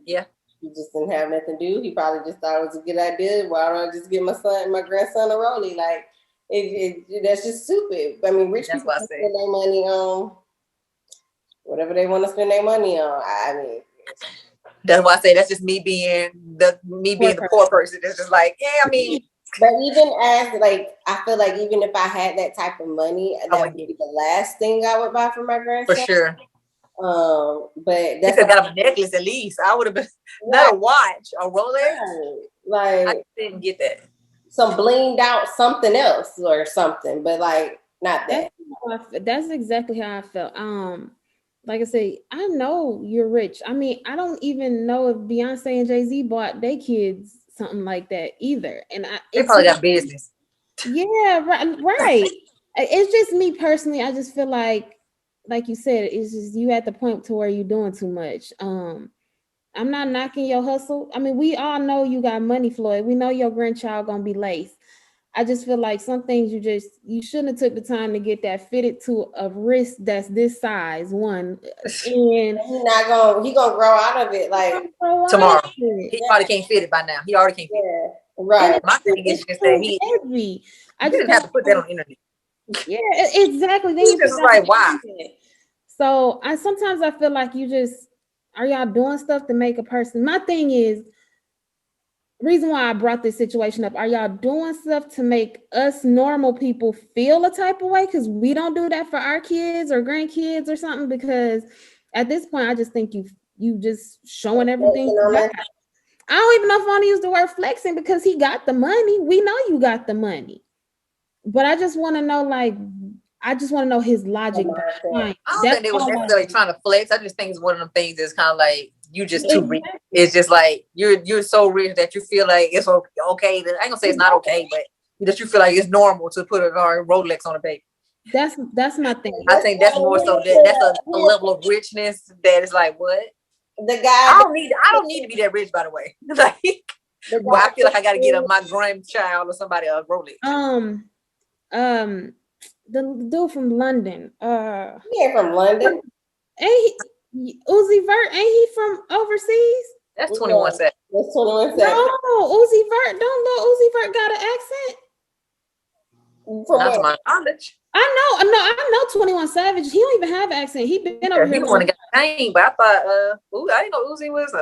Yeah. He just didn't have nothing to do. He probably just thought it was a good idea. Why don't I just get my grandson a Rollie? Like that's just stupid. I mean, rich people spend their money on whatever they want to spend their money on. That's why I say that's just me being the poor person. It's just like, But even as I feel like even if I had that type of money, that would be the last thing I would buy for my grandson. For sure. But that's got him a necklace at least. I would have been not a watch, a Rolex. Like I didn't get that. Some blinged out something else or something, but like not that. That's exactly how I felt. Like I say, I know you're rich. I mean, I don't even know if Beyonce and Jay-Z bought their kids something like that either. And they probably got business. Yeah, right. It's just me personally. I just feel like you said, it's just you at the point to where you're doing too much. I'm not knocking your hustle. I mean, we all know you got money, Floyd. We know your grandchild gonna be laced. I just feel like some things you shouldn't have took the time to get that fitted to a wrist that's this size. One, and he gonna grow out of it like tomorrow. He probably can't fit it by now. He already can't fit it. Right. My thing is just that he heavy. I just have to put that on the internet. Yeah, exactly. Then you just like, why? So sometimes I feel like are y'all doing stuff to make a person? My thing is, reason why I brought this situation up, are y'all doing stuff to make us normal people feel a type of way? Because we don't do that for our kids or grandkids or something. Because at this point, I just think you just showing everything you got. I don't even know if I want to use the word flexing because he got the money. We know you got the money. But I just want to know his logic behind. I don't think they was necessarily trying to flex. I just think it's one of them things that's kind of like you just too rich. It's just like you're so rich that you feel like it's okay. I ain't gonna say it's not okay, but that you feel like it's normal to put a Rolex on a baby. That's my thing. I think that's more so that's a level of richness that is like what the guy. I don't need to be that rich, by the way. Like, I feel like I got to get my grandchild or somebody a Rolex. The dude from London. He ain't from London. Uzi Vert, ain't he from overseas? That's 21 Savage. That's 21 Savage. No, Uzi Vert. Don't know Uzi Vert got an accent. Not to my knowledge. I know 21 Savage. He don't even have an accent. He been over here. He want to get a name, but I thought, I didn't know Uzi was.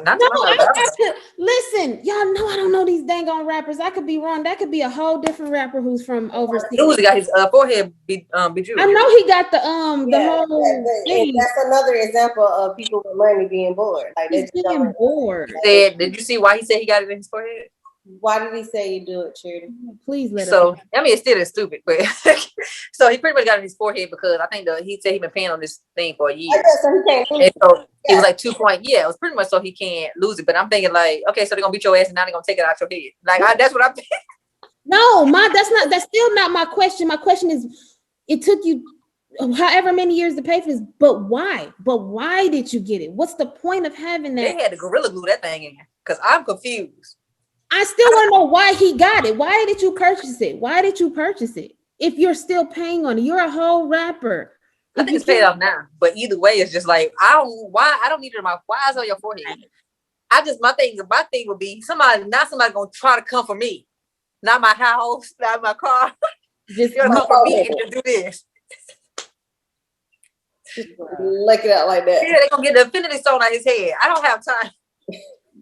Listen, y'all know I don't know these dang on rappers. I could be wrong. That could be a whole different rapper who's from overseas. Uzi got his forehead bejeweled. I know he got the whole. That's another example of people with money being bored. Like he's being bored. Did you see why he said he got it in his forehead? Why did he say you do it, Charity? Please let us. So I mean, it's still stupid, but so he pretty much got it in his forehead because I think he said he been paying on this thing for a year. So he can't lose it. So it was like 2 point. Yeah, it was pretty much so he can't lose it. But I'm thinking like, okay, so they're gonna beat your ass and now they're gonna take it out your head. Like that's what I'm thinking. No, that's still not my question. My question is, it took you however many years to pay for this, but why? But why did you get it? What's the point of having that? They had to gorilla glue that thing in because I'm confused. I still want to know why he got it. Why did you purchase it? Why did you purchase it? If you're still paying on it, you're a whole rapper. I think it's paid off now, but either way, it's just like I don't need it on my. Why is it on your forehead? My thing would be somebody gonna try to come for me, not my house, not my car. Just gonna come for me and just do this. Lick it out like that. Yeah, they're gonna get the infinity stone on his head. I don't have time.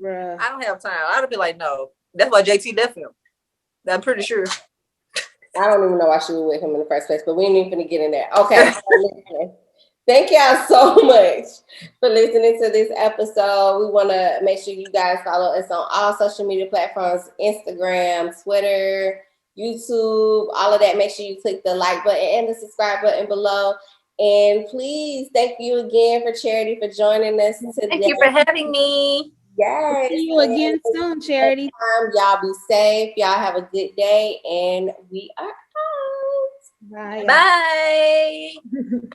Bruh. I don't have time. I'd be like, no. That's why JT left him. I'm pretty sure. I don't even know why she was with him in the first place, but we ain't even gonna get in there. Okay. Thank y'all so much for listening to this episode. We want to make sure you guys follow us on all social media platforms, Instagram, Twitter, YouTube, all of that. Make sure you click the like button and the subscribe button below. And please, thank you again for Charity for joining us today. Thank you for having me. Yes. See you again soon, Charity. Y'all be safe. Y'all have a good day. And we are out. Bye. Bye.